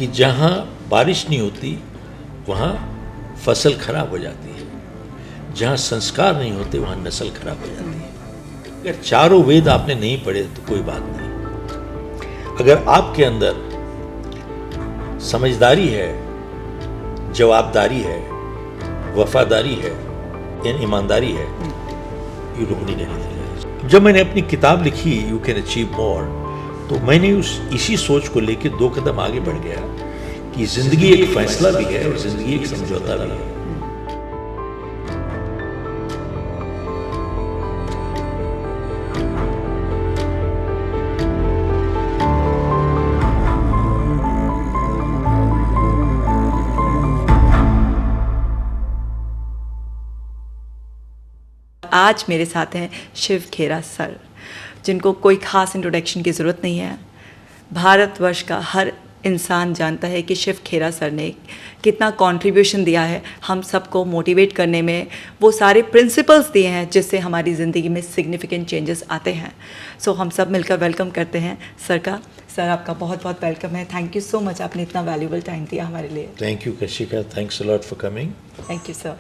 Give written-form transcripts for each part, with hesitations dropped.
कि जहाँ बारिश नहीं होती वहाँ फसल खराब हो जाती है, जहाँ संस्कार नहीं होते वहाँ नस्ल खराब हो जाती है। अगर चारों वेद आपने नहीं पढ़े तो कोई बात नहीं। अगर आपके अंदर समझदारी है, जवाबदारी है, वफादारी है, ईमानदारी है, यू डोंट नीड एनीथिंग। जब मैंने अपनी किताब लिखी यू कैन अचीव मोर, तो मैंने इसी सोच को लेकर 2 कदम आगे बढ़ गया कि जिंदगी एक फैसला भी है और जिंदगी एक समझौता भी है। आज मेरे साथ हैं शिव खेरा सर, जिनको कोई ख़ास इंट्रोडक्शन की ज़रूरत नहीं है। भारतवर्ष का हर इंसान जानता है कि शिव खेरा सर ने कितना कंट्रीब्यूशन दिया है हम सबको मोटिवेट करने में। वो सारे प्रिंसिपल्स दिए हैं जिससे हमारी ज़िंदगी में सिग्निफिकेंट चेंजेस आते हैं। सो हम सब मिलकर वेलकम करते हैं सर का। सर आपका बहुत बहुत वेलकम है। थैंक यू सो मच, आपने इतना वैल्यूबल टाइम दिया हमारे लिए। Thank you Kashika, thanks a lot for coming. Thank you sir.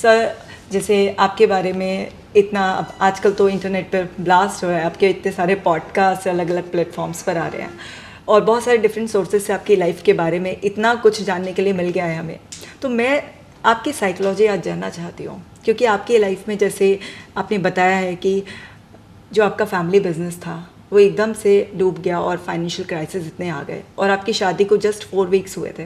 Sir जैसे आपके बारे में इतना आजकल तो इंटरनेट पर ब्लास्ट हो रहा है, आपके इतने सारे पॉडकास्ट अलग अलग प्लेटफॉर्म्स पर आ रहे हैं और बहुत सारे डिफरेंट सोर्सेज से आपकी लाइफ के बारे में इतना कुछ जानने के लिए मिल गया है हमें। तो मैं आपकी साइकोलॉजी आज जानना चाहती हूँ, क्योंकि आपकी लाइफ में जैसे आपने बताया है कि जो आपका फैमिली बिजनेस था वो एकदम से डूब गया और फाइनेंशियल क्राइसिस इतने आ गए और आपकी शादी को जस्ट 4 वीक्स हुए थे।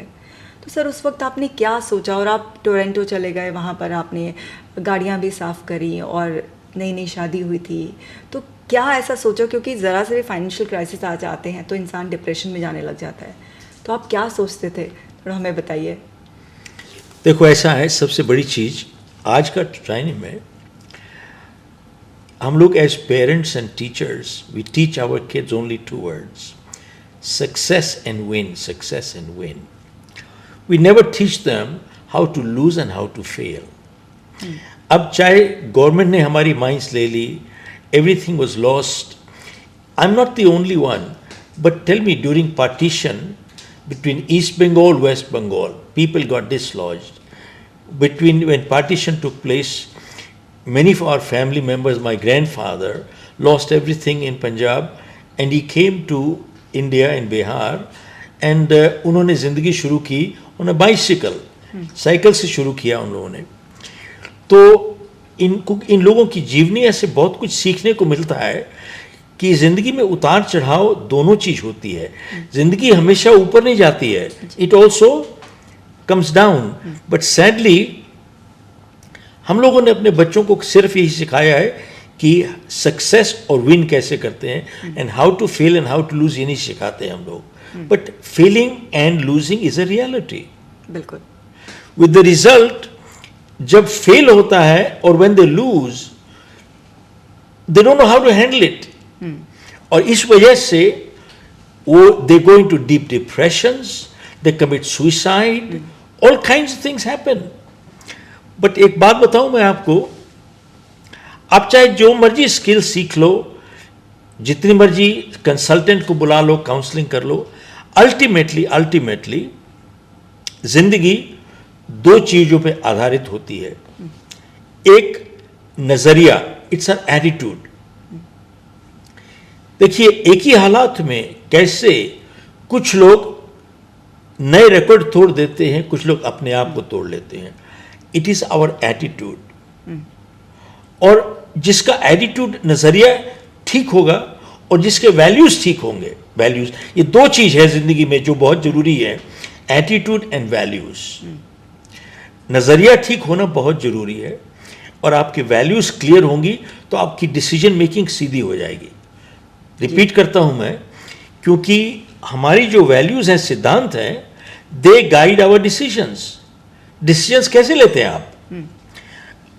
तो सर उस वक्त आपने क्या सोचा और आप टोरंटो चले गए, वहाँ पर आपने गाड़ियाँ भी साफ़ करी और नई नई शादी हुई थी। तो क्या ऐसा सोचा, क्योंकि ज़रा से भी फाइनेंशियल क्राइसिस आ जाते हैं तो इंसान डिप्रेशन में जाने लग जाता है। तो आप क्या सोचते थे, थोड़ा हमें बताइए। देखो ऐसा है, सबसे बड़ी चीज़ आज का टाइम में हम लोग as parents and teachers we teach our kids only 2 words, success and win, success and win. We never teach them how to lose and how to fail. अब चाहे गवर्नमेंट ने हमारी माइंस ले ली, everything was lost. I'm not the only one, but tell me, during partition between East Bengal, West Bengal, people got dislodged. When partition took place, many of our family members, my grandfather lost everything in Punjab and he came to India in Bihar and उन्होंने ज़िंदगी शुरू की, उन्होंने cycle से शुरू किया उन लोगों ने। तो इन लोगों की जीवनी से बहुत कुछ सीखने को मिलता है कि ज़िंदगी में उतार चढ़ाव दोनों चीज़ होती है। ज़िंदगी हमेशा ऊपर नहीं जाती है, it also comes down. But sadly हम लोगों ने अपने बच्चों को सिर्फ यही सिखाया है कि सक्सेस और विन कैसे करते हैं, and how to fail and how to lose ये नहीं सिखाते हैं हम लोग। But failing and losing is a reality. बिल्कुल। विद द रिजल्ट, जब फेल होता है और when they lose they don't know how to handle it, और इस वजह से वो they go into deep depressions, they commit suicide, all kinds of things happen. But एक बात बताऊं मैं आपको, आप चाहे जो मर्जी स्किल सीख लो, जितनी मर्जी कंसल्टेंट को बुला लो, काउंसलिंग कर लो, अल्टीमेटली जिंदगी 2 चीजों पे आधारित होती है। एक नजरिया, इट्स एन एटीट्यूड। देखिए एक ही हालात में कैसे कुछ लोग नए रिकॉर्ड तोड़ देते हैं, कुछ लोग अपने आप को तोड़ लेते हैं। इट इज आवर एटीट्यूड, और जिसका एटीट्यूड नजरिया ठीक होगा और जिसके वैल्यूज ठीक होंगे, वैल्यूज, ये 2 चीज है जिंदगी में जो बहुत जरूरी है, एटीट्यूड एंड वैल्यूज। नजरिया ठीक होना बहुत जरूरी है, और आपकी वैल्यूज क्लियर होंगी तो आपकी डिसीजन मेकिंग सीधी हो जाएगी। रिपीट करता हूं मैं, क्योंकि हमारी जो वैल्यूज हैं, सिद्धांत हैं, दे गाइड आवर डिसीजंस कैसे लेते हैं आप।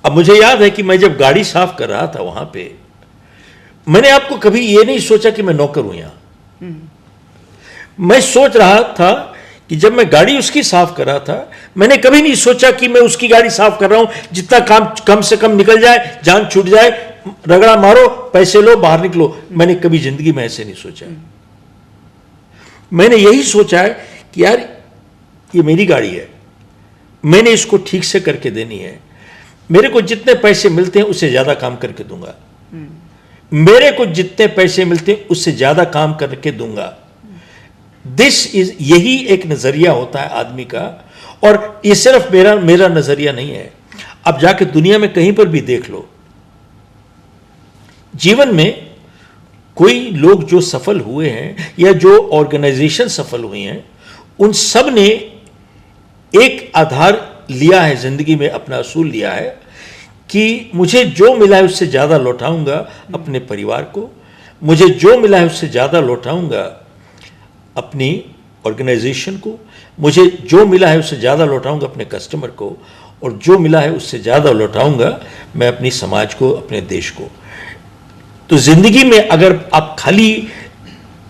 अब मुझे याद है कि मैं जब गाड़ी साफ कर रहा था वहां पे, मैंने आपको कभी ये नहीं सोचा कि मैं नौकर हूं यहां। मैं सोच रहा था कि जब मैं गाड़ी उसकी साफ कर रहा था, मैंने कभी नहीं सोचा कि मैं उसकी गाड़ी साफ कर रहा हूं, जितना काम कम से कम निकल जाए, जान छूट जाए, रगड़ा मारो, पैसे लो, बाहर निकलो। मैंने कभी जिंदगी में ऐसे नहीं सोचा। मैंने यही सोचा है कि यार ये मेरी गाड़ी है, मैंने इसको ठीक से करके देनी है, मेरे को जितने पैसे मिलते हैं उससे ज़्यादा काम करके दूंगा, मेरे को जितने पैसे मिलते हैं उससे ज़्यादा काम करके दूंगा। दिस इज, यही एक नज़रिया होता है आदमी का। और ये सिर्फ मेरा नज़रिया नहीं है, अब जाके दुनिया में कहीं पर भी देख लो, जीवन में कोई लोग जो सफल हुए हैं या जो ऑर्गेनाइजेशन सफल हुई हैं, उन सब ने एक आधार लिया है जिंदगी में, अपना असूल लिया है कि मुझे जो मिला है उससे ज़्यादा लौटाऊंगा अपने परिवार को, मुझे जो मिला है उससे ज़्यादा लौटाऊंगा अपनी ऑर्गेनाइजेशन को, मुझे जो मिला है उससे ज़्यादा लौटाऊंगा अपने कस्टमर को, और जो मिला है उससे ज़्यादा लौटाऊंगा मैं अपनी समाज को, अपने देश को। तो जिंदगी में अगर आप खाली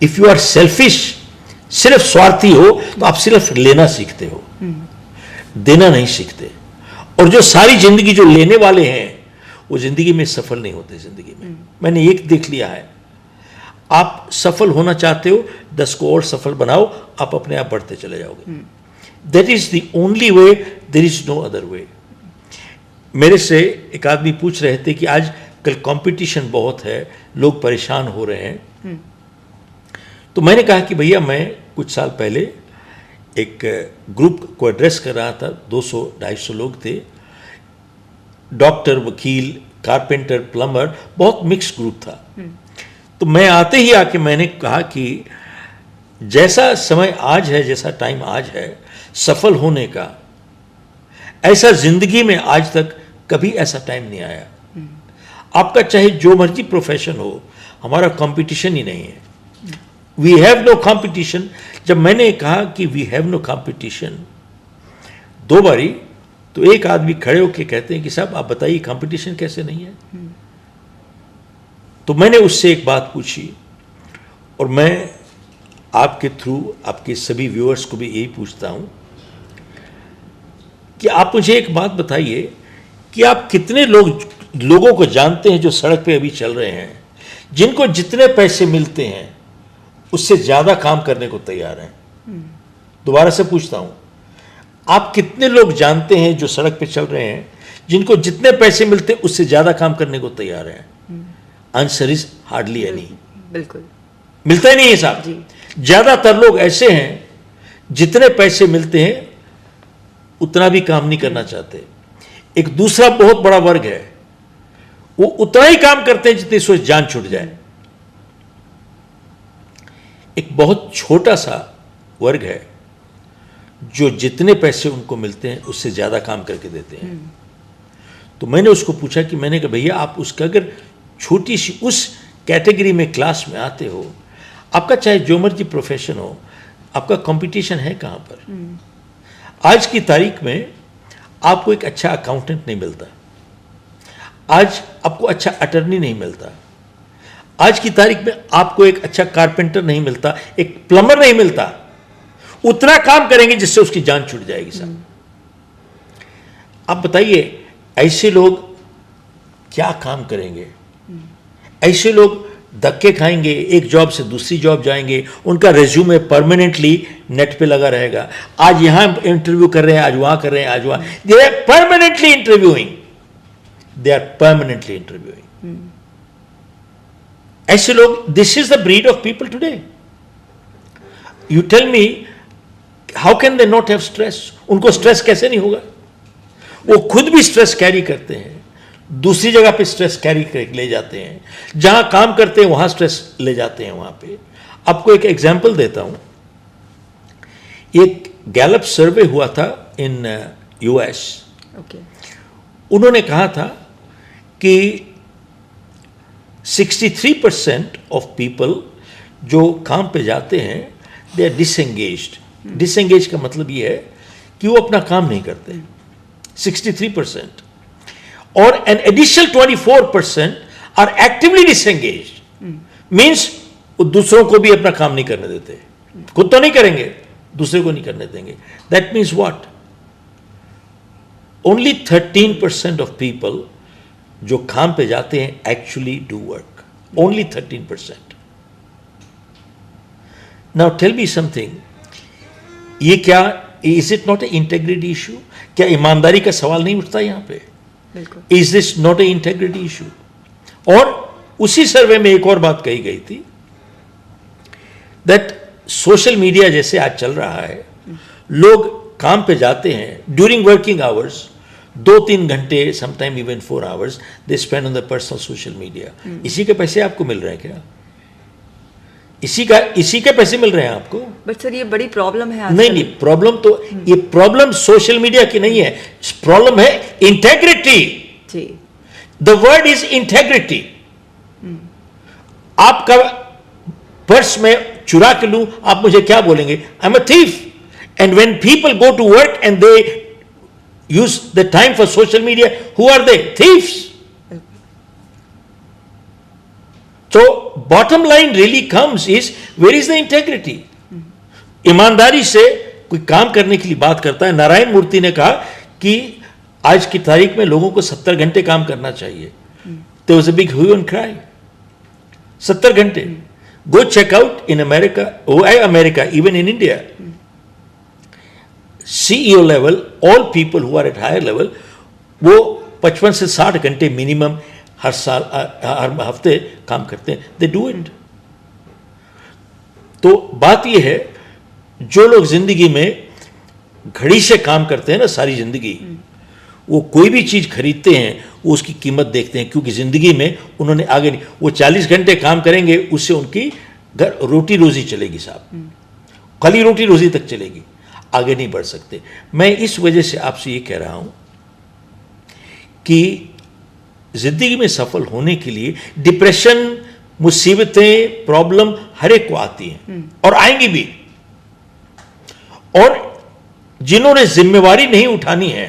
इफ़ यू आर सेल्फिश, सिर्फ स्वार्थी हो, तो आप सिर्फ लेना सीखते हो, देना नहीं सीखते। और जो सारी जिंदगी जो लेने वाले हैं वो जिंदगी में सफल नहीं होते। जिंदगी में मैंने एक देख लिया है, आप सफल होना चाहते हो, 10 को और सफल बनाओ, आप अपने आप बढ़ते चले जाओगे। That is the only way, there is no other way. मेरे से एक आदमी पूछ रहे थे कि आज कल कंपटीशन बहुत है, लोग परेशान हो रहे हैं। तो मैंने कहा कि भैया, मैं कुछ साल पहले एक ग्रुप को एड्रेस कर रहा था, 200-250 लोग थे, डॉक्टर, वकील, कारपेंटर, प्लम्बर, बहुत मिक्स ग्रुप था। तो मैं आते ही आके मैंने कहा कि जैसा समय आज है, जैसा टाइम आज है सफल होने का, ऐसा जिंदगी में आज तक कभी ऐसा टाइम नहीं आया। आपका चाहे जो मर्जी प्रोफेशन हो, हमारा कंपटीशन ही नहीं है। We have no competition. जब मैंने कहा कि वी हैव नो कंपटीशन 2 बारी, तो एक आदमी खड़े होकर कहते हैं कि साहब आप बताइए कंपटीशन कैसे नहीं है। तो मैंने उससे एक बात पूछी, और मैं आपके थ्रू आपके सभी व्यूअर्स को भी यही पूछता हूं कि आप मुझे एक बात बताइए कि आप कितने लोगों को जानते हैं जो सड़क पे अभी चल रहे हैं, जिनको जितने पैसे मिलते हैं उससे ज्यादा काम करने को तैयार हैं। दोबारा से पूछता हूं, आप कितने लोग जानते हैं जो सड़क पे चल रहे हैं, जिनको जितने पैसे मिलते हैं उससे ज्यादा काम करने को तैयार हैं? Answer is hardly any. बिल्कुल मिलता ही नहीं है साहब। ज्यादातर लोग ऐसे हैं जितने पैसे मिलते हैं उतना भी काम नहीं करना चाहते। एक दूसरा बहुत बड़ा वर्ग है, वो उतना ही काम करते हैं जितनी सोच जान छूट जाए। एक बहुत छोटा सा वर्ग है जो जितने पैसे उनको मिलते हैं उससे ज्यादा काम करके देते हैं। तो मैंने उसको पूछा कि मैंने कहा भैया, आप उसका अगर छोटी सी उस कैटेगरी में क्लास में आते हो, आपका चाहे जो मर्जी प्रोफेशन हो, आपका कंपटीशन है कहां पर? आज की तारीख में आपको एक अच्छा अकाउंटेंट नहीं मिलता, आज आपको अच्छा अटर्नी नहीं मिलता, आज की तारीख में आपको एक अच्छा कारपेंटर नहीं मिलता, एक प्लम्बर नहीं मिलता। उतना काम करेंगे जिससे उसकी जान छूट जाएगी साहब। आप बताइए, ऐसे लोग क्या काम करेंगे? ऐसे लोग धक्के खाएंगे, एक जॉब से दूसरी जॉब जाएंगे, उनका रेज्यूमे परमानेंटली नेट पे लगा रहेगा। आज यहां इंटरव्यू कर रहे हैं, आज वहां कर रहे हैं, आज वहां। They are permanently interviewing, they are permanently interviewing. ऐसे लोग, this is the breed of people today. You tell me, how can they not have stress? उनको स्ट्रेस कैसे नहीं होगा? वो खुद भी स्ट्रेस कैरी करते हैं, दूसरी जगह पे स्ट्रेस कैरी करके ले जाते हैं, जहां काम करते हैं वहां स्ट्रेस ले जाते हैं वहां पे। आपको एक एग्जांपल देता हूं। एक गैलप सर्वे हुआ था इन यूएस। उन्होंने कहा था कि 63% ऑफ पीपल जो काम पे जाते हैं, दे आर डिसएंगेज्ड। डिसएंगेज का मतलब ये है कि वो अपना काम नहीं करते, 63%। और an additional 24% are actively disengaged. Means वो दूसरों को भी अपना काम नहीं करने देते, खुद तो नहीं करेंगे, दूसरे को नहीं करने देंगे। That means what? Only 13% of people जो काम पे जाते हैं actually do work. Only 13%. Now tell me something. ये क्या is it not a integrity issue? क्या ईमानदारी का सवाल नहीं उठता यहाँ पे? बिल्कुल। Is this not a integrity issue? और उसी सर्वे में एक और बात कही गई थी दैट सोशल मीडिया जैसे आज चल रहा है, लोग काम पे जाते हैं ड्यूरिंग वर्किंग आवर्स, 2-3 घंटे, sometime even 4 hours they spend on the personal social media. इसी के पैसे आपको मिल रहे हैं क्या? इसी के पैसे मिल रहे हैं आपको? बट सर ये बड़ी प्रॉब्लम है आजकल। नहीं, प्रॉब्लम तो ये प्रॉब्लम सोशल मीडिया की नहीं है, प्रॉब्लम है इंटेग्रिटी। जी। The word is integrity. आपका पर्स में चुरा के लूं, आप मुझे क्या बोलेंगे? I am a thief. And when people go to work and they use the time for social media, who are they? Thieves. So bottom line really comes is where is the integrity? ईमानदारी से कोई काम करने के लिए बात करता है। नारायण मूर्ति ने कहा कि आज की तारीख में लोगों को 70 घंटे काम करना चाहिए। There was a big hue and cry. 70 घंटे। Go check out in America, even in India. CEO level, all people who are at higher level, वो 55 से 60 घंटे मिनिमम हर साल, हर हफ्ते काम करते हैं। They do it. तो बात यह है, जो लोग जिंदगी में घड़ी से काम करते हैं ना सारी जिंदगी, वो कोई भी चीज खरीदते हैं वो उसकी कीमत देखते हैं, क्योंकि जिंदगी में उन्होंने आगे नहीं, वो 40 घंटे काम करेंगे, उससे उनकी घर रोटी रोजी चलेगी साहब, खाली रोटी रोजी तक चलेगी, आगे नहीं बढ़ सकते। मैं इस वजह से आपसे ये कह रहा हूं कि जिंदगी में सफल होने के लिए डिप्रेशन, मुसीबतें, प्रॉब्लम हर एक को आती हैं और आएंगी भी। और जिन्होंने जिम्मेवारी नहीं उठानी है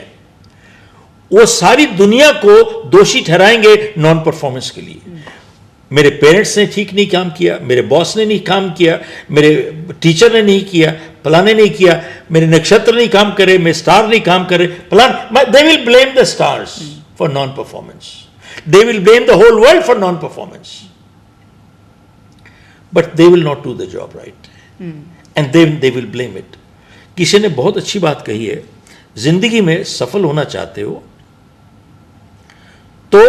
वो सारी दुनिया को दोषी ठहराएंगे नॉन परफॉर्मेंस के लिए। मेरे पेरेंट्स ने ठीक नहीं काम किया, मेरे बॉस ने नहीं काम किया, मेरे टीचर ने नहीं किया, फलाने नहीं किया, मेरे नक्षत्र नहीं काम करे, मेरे स्टार नहीं काम करे, they will blame the stars for non performance. They will blame the whole world for non-performance. But they will not do the job right. And then they will blame it. किसी ने बहुत अच्छी बात कही है, जिंदगी में सफल होना चाहते हो तो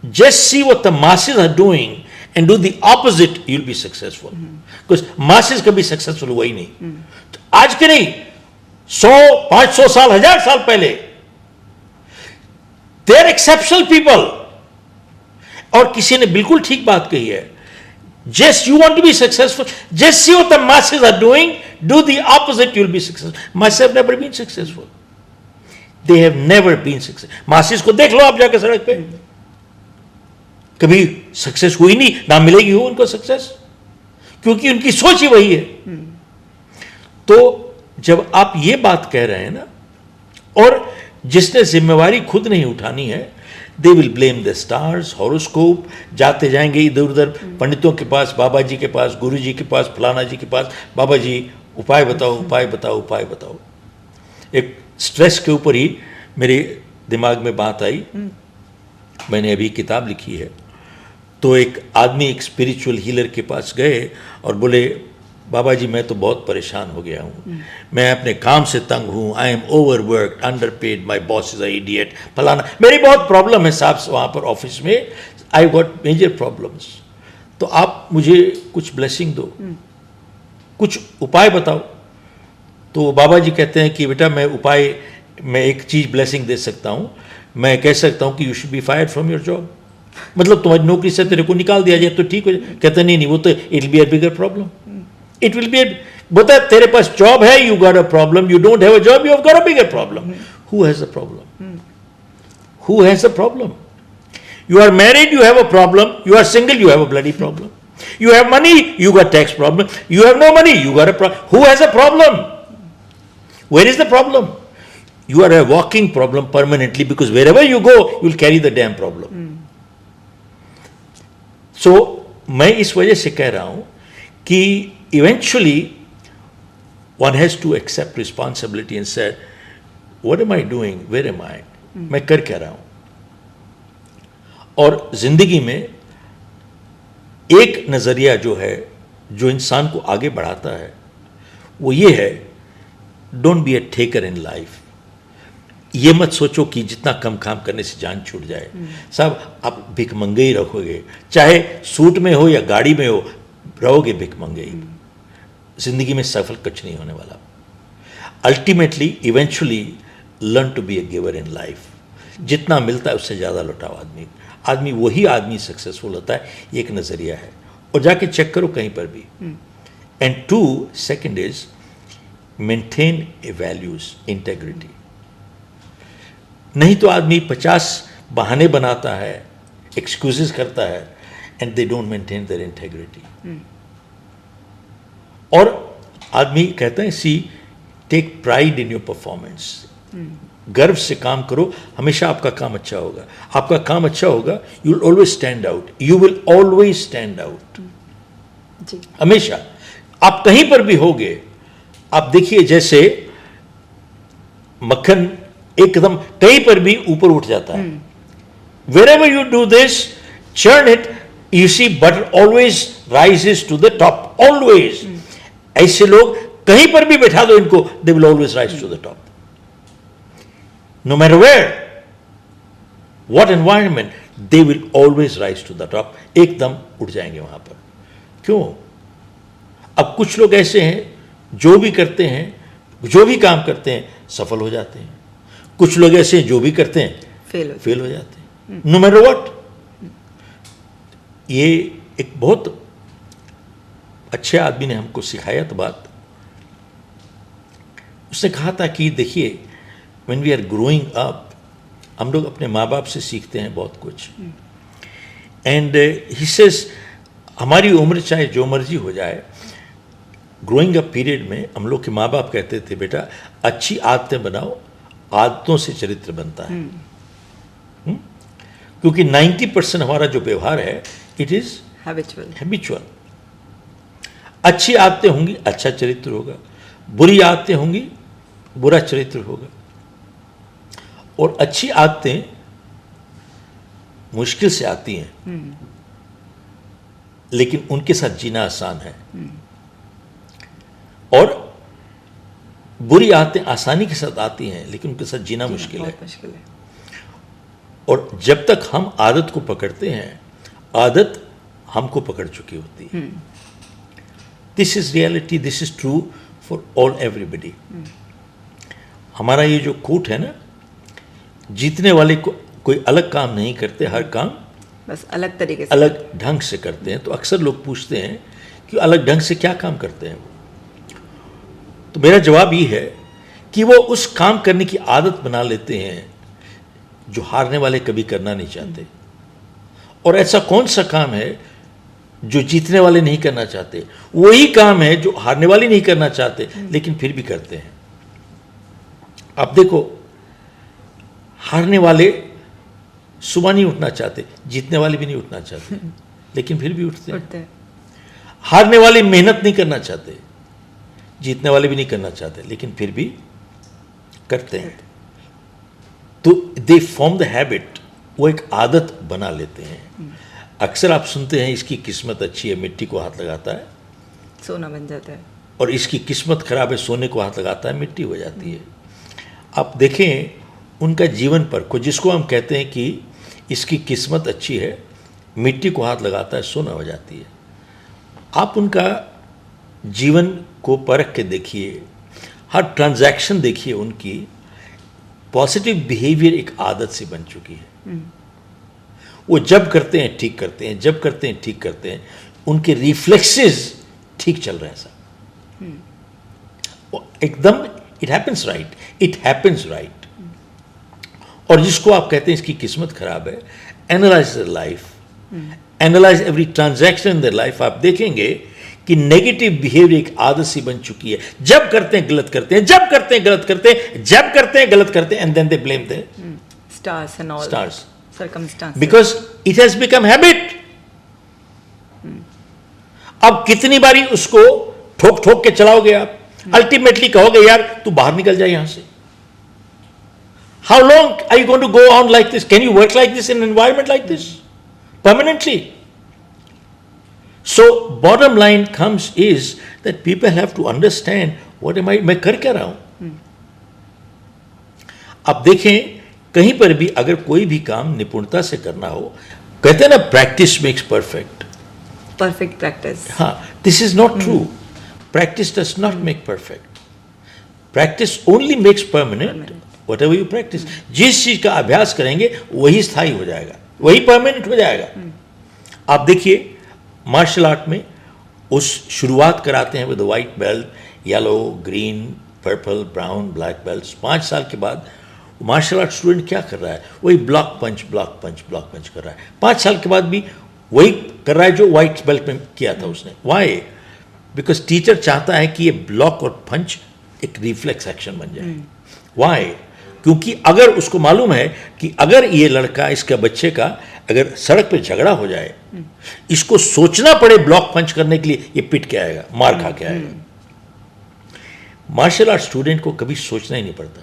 just see what the masses are doing and do the opposite, you'll be successful. Because masses कभी successful हुआ ही नहीं. तो आज के नहीं, 100, 500 साल, 1000 साल पहले they are exceptional people. और किसी ने बिल्कुल ठीक बात कही है, just you want to be successful, just see what the masses are doing, do the opposite, you'll be successful. Masses have never been successful. They have never been successful. masses को देख लो आप जाकर सड़क पे, कभी सक्सेस हुई नहीं, ना मिलेगी हो उनको सक्सेस, क्योंकि उनकी सोच ही वही है. तो जब आप ये बात कह रहे हैं ना, और जिसने जिम्मेवारी खुद नहीं उठानी है, they will blame the stars, horoscope, जाते जाएंगे इधर उधर पंडितों के पास, बाबा जी के पास, गुरु जी के पास, फलाना जी के पास, बाबा जी उपाय बताओ, उपाय बताओ, उपाय बताओ. एक स्ट्रेस के ऊपर ही मेरे दिमाग में बात आई, मैंने अभी किताब लिखी है. तो एक आदमी एक स्पिरिचुअल हीलर के पास गए और बोले, बाबा जी मैं तो बहुत परेशान हो गया हूँ, मैं अपने काम से तंग हूँ, I am overworked, underpaid, my boss is a idiot, फलाना, मेरी बहुत प्रॉब्लम है साहब वहाँ पर ऑफिस में, आई गॉट मेजर प्रॉब्लम्स, तो आप मुझे कुछ ब्लेसिंग दो, कुछ उपाय बताओ. तो बाबा जी कहते हैं कि बेटा मैं एक चीज़ ब्लेसिंग दे सकता हूँ, मैं कह सकता हूँ कि you should be fired from your job, मतलब तुम्हारी नौकरी से तेरे को निकाल दिया जाए तो ठीक हो जाए. कहते नहीं, वो तो it will be a bigger problem. It will be बता, तेरे पास जॉब है, you got a problem, you don't have a job, you have got a bigger problem. Who has a problem? Who has a problem? You are married, you have a problem. You are single, you have a bloody problem. You have money, you got tax problem. You have no money, you got a problem. Who has a problem? Where is the problem? You are a walking problem permanently, because wherever you go, you will carry the damn problem. So, मैं इस वजह से कह रहा हूं कि eventually one has to accept responsibility and say, what am I doing, where am I, मैं कर क्या रहा हूं. और जिंदगी में एक नजरिया जो है, जो इंसान को आगे बढ़ाता है, वो ये है, don't be a taker in life. ये मत सोचो कि जितना कम काम करने से जान छूट जाए। साहब आप भिखमंगे ही रखोगे, चाहे सूट में हो या गाड़ी में हो, रहोगे भिखमंगे ही। जिंदगी में सफल कुछ नहीं होने वाला। Ultimately eventually learn to be a giver in life. जितना मिलता है उससे ज़्यादा लौटाओ आदमी वही आदमी सक्सेसफुल होता है। ये एक नज़रिया है, और जाके चेक करो कहीं पर भी। And two, second is maintain a values, integrity. नहीं तो आदमी 50 बहाने बनाता है, एक्सक्यूजेस करता है, and they don't maintain their integrity. और आदमी कहता है see take pride in your performance. गर्व से काम करो, हमेशा आपका काम अच्छा होगा। आपका काम अच्छा होगा, you will always stand out, you will always stand out. हमेशा आप कहीं पर भी होगे, आप देखिए जैसे मक्खन एकदम कहीं पर भी ऊपर उठ जाता है। Wherever you do this, churn it, you see butter always rises to the top, always. ऐसे लोग कहीं पर भी बैठा दो इनको, they will always rise to the top. No matter where, what environment, they will always rise to the top. एकदम उठ जाएंगे वहां पर। क्यों? अब कुछ लोग ऐसे हैं जो भी करते हैं, जो भी काम करते हैं सफल हो जाते हैं। कुछ लोग ऐसे हैं जो भी करते हैं फेल हो जाते हैं। No matter what. ये एक बहुत अच्छे आदमी ने हमको सिखाया तो बात। उसने कहा था कि देखिए, when we are growing up, हम लोग अपने माँ बाप से सीखते हैं बहुत कुछ। एंड ही सेज हमारी उम्र चाहे जो मर्जी हो जाए, ग्रोइंग अप पीरियड में हम लोग के माँ बाप कहते थे बेटा अच्छी आदतें बनाओ, आदतों से चरित्र बनता है। क्योंकि 90% हमारा जो व्यवहार है इट इज हैबिचुअल। अच्छी आदतें होंगी अच्छा चरित्र होगा, बुरी आदतें होंगी बुरा चरित्र होगा। और अच्छी आदतें मुश्किल से आती हैं, लेकिन उनके साथ जीना आसान है। और बुरी आदतें आसानी के साथ आती हैं, लेकिन उनके साथ जीना मुश्किल है। और जब तक हम आदत को पकड़ते हैं, आदत हमको पकड़ चुकी होती है। This is reality, this is true for all everybody. हमारा ये जो कोट है ना, जीतने वाले को कोई अलग काम नहीं करते, हर काम बस अलग तरीके से, अलग ढंग से करते हैं। तो अक्सर लोग पूछते हैं कि अलग ढंग से क्या काम करते हैं वो। तो मेरा जवाब ये है कि वो उस काम करने की आदत बना लेते हैं जो हारने वाले कभी करना नहीं चाहते। और ऐसा कौन सा काम है जो जीतने वाले नहीं करना चाहते? वही काम है जो हारने वाले नहीं करना चाहते, लेकिन फिर भी करते हैं। आप देखो, हारने वाले सुबह नहीं उठना चाहते, जीतने वाले भी नहीं उठना चाहते, लेकिन फिर भी उठते हैं। हारने वाले मेहनत नहीं करना चाहते, जीतने वाले भी नहीं करना चाहते, लेकिन फिर भी करते हैं। तो दे फॉर्म द हैबिट, वो एक आदत बना लेते हैं। अक्सर आप सुनते हैं इसकी किस्मत अच्छी है, मिट्टी को हाथ लगाता है सोना बन जाता है, और इसकी किस्मत खराब है, सोने को हाथ लगाता है मिट्टी हो जाती है। आप देखें उनका जीवन पर को, जिसको हम कहते हैं कि इसकी किस्मत अच्छी है, मिट्टी को हाथ लगाता है, सोना हो जाती है। आप उनका जीवन को परख के देखिए, हर ट्रांजैक्शन देखिए, उनकी पॉजिटिव बिहेवियर एक आदत सी बन चुकी है। वो जब करते हैं ठीक करते हैं, जब करते हैं ठीक करते हैं, उनके रिफ्लेक्सेस ठीक चल रहे हैं सब एकदम। It happens right, it happens right. और जिसको आप कहते हैं इसकी किस्मत खराब है, analyse their life, analyse every transaction in their life. आप देखेंगे कि नेगेटिव बिहेवियर एक आदत सी बन चुकी है। जब करते हैं गलत करते हैं, जब करते हैं गलत करते हैं, जब करते हैं गलत करते हैं, and then they blame the stars and all stars circumstances, because it has become habit. अब कितनी बारी उसको ठोक ठोक के चलाओगे आप, अल्टीमेटली कहोगे यार तू बाहर निकल जाए यहां से। How long are you going to go on like this? Can you work like this in an environment like this permanently? So bottom line comes is that people have to understand what am I, मैं कर क्या रहा हूं, आप देखें कहीं पर भी अगर कोई भी काम निपुणता से करना हो, कहते हैं ना practice makes perfect. Perfect practice. हाँ, this is not true. Practice does not make perfect. Practice only makes permanent. Whatever you practice, जिस चीज का अभ्यास करेंगे वही स्थायी हो जाएगा, वही परमानेंट हो जाएगा. आप देखिए मार्शल आर्ट में उस शुरुआत कराते हैं with white belt, yellow, green, purple, brown, black belt. 5 साल के बाद मार्शल आर्ट स्टूडेंट क्या कर रहा है? वही ब्लॉक पंच कर रहा है. 5 साल के बाद भी वही कर रहा है जो व्हाइट बेल्ट में किया था उसने. वाई? बिकॉज टीचर चाहता है कि ये ब्लॉक और पंच एक रिफ्लेक्स एक्शन बन जाए. वाई? क्योंकि अगर उसको मालूम है कि अगर ये लड़का, इसका बच्चे का अगर सड़क पे झगड़ा हो जाए, इसको सोचना पड़े ब्लॉक पंच करने के लिए, ये पिट के आएगा, मार खा के आएगा. मार्शल आर्ट स्टूडेंट को कभी सोचना ही नहीं पड़ता,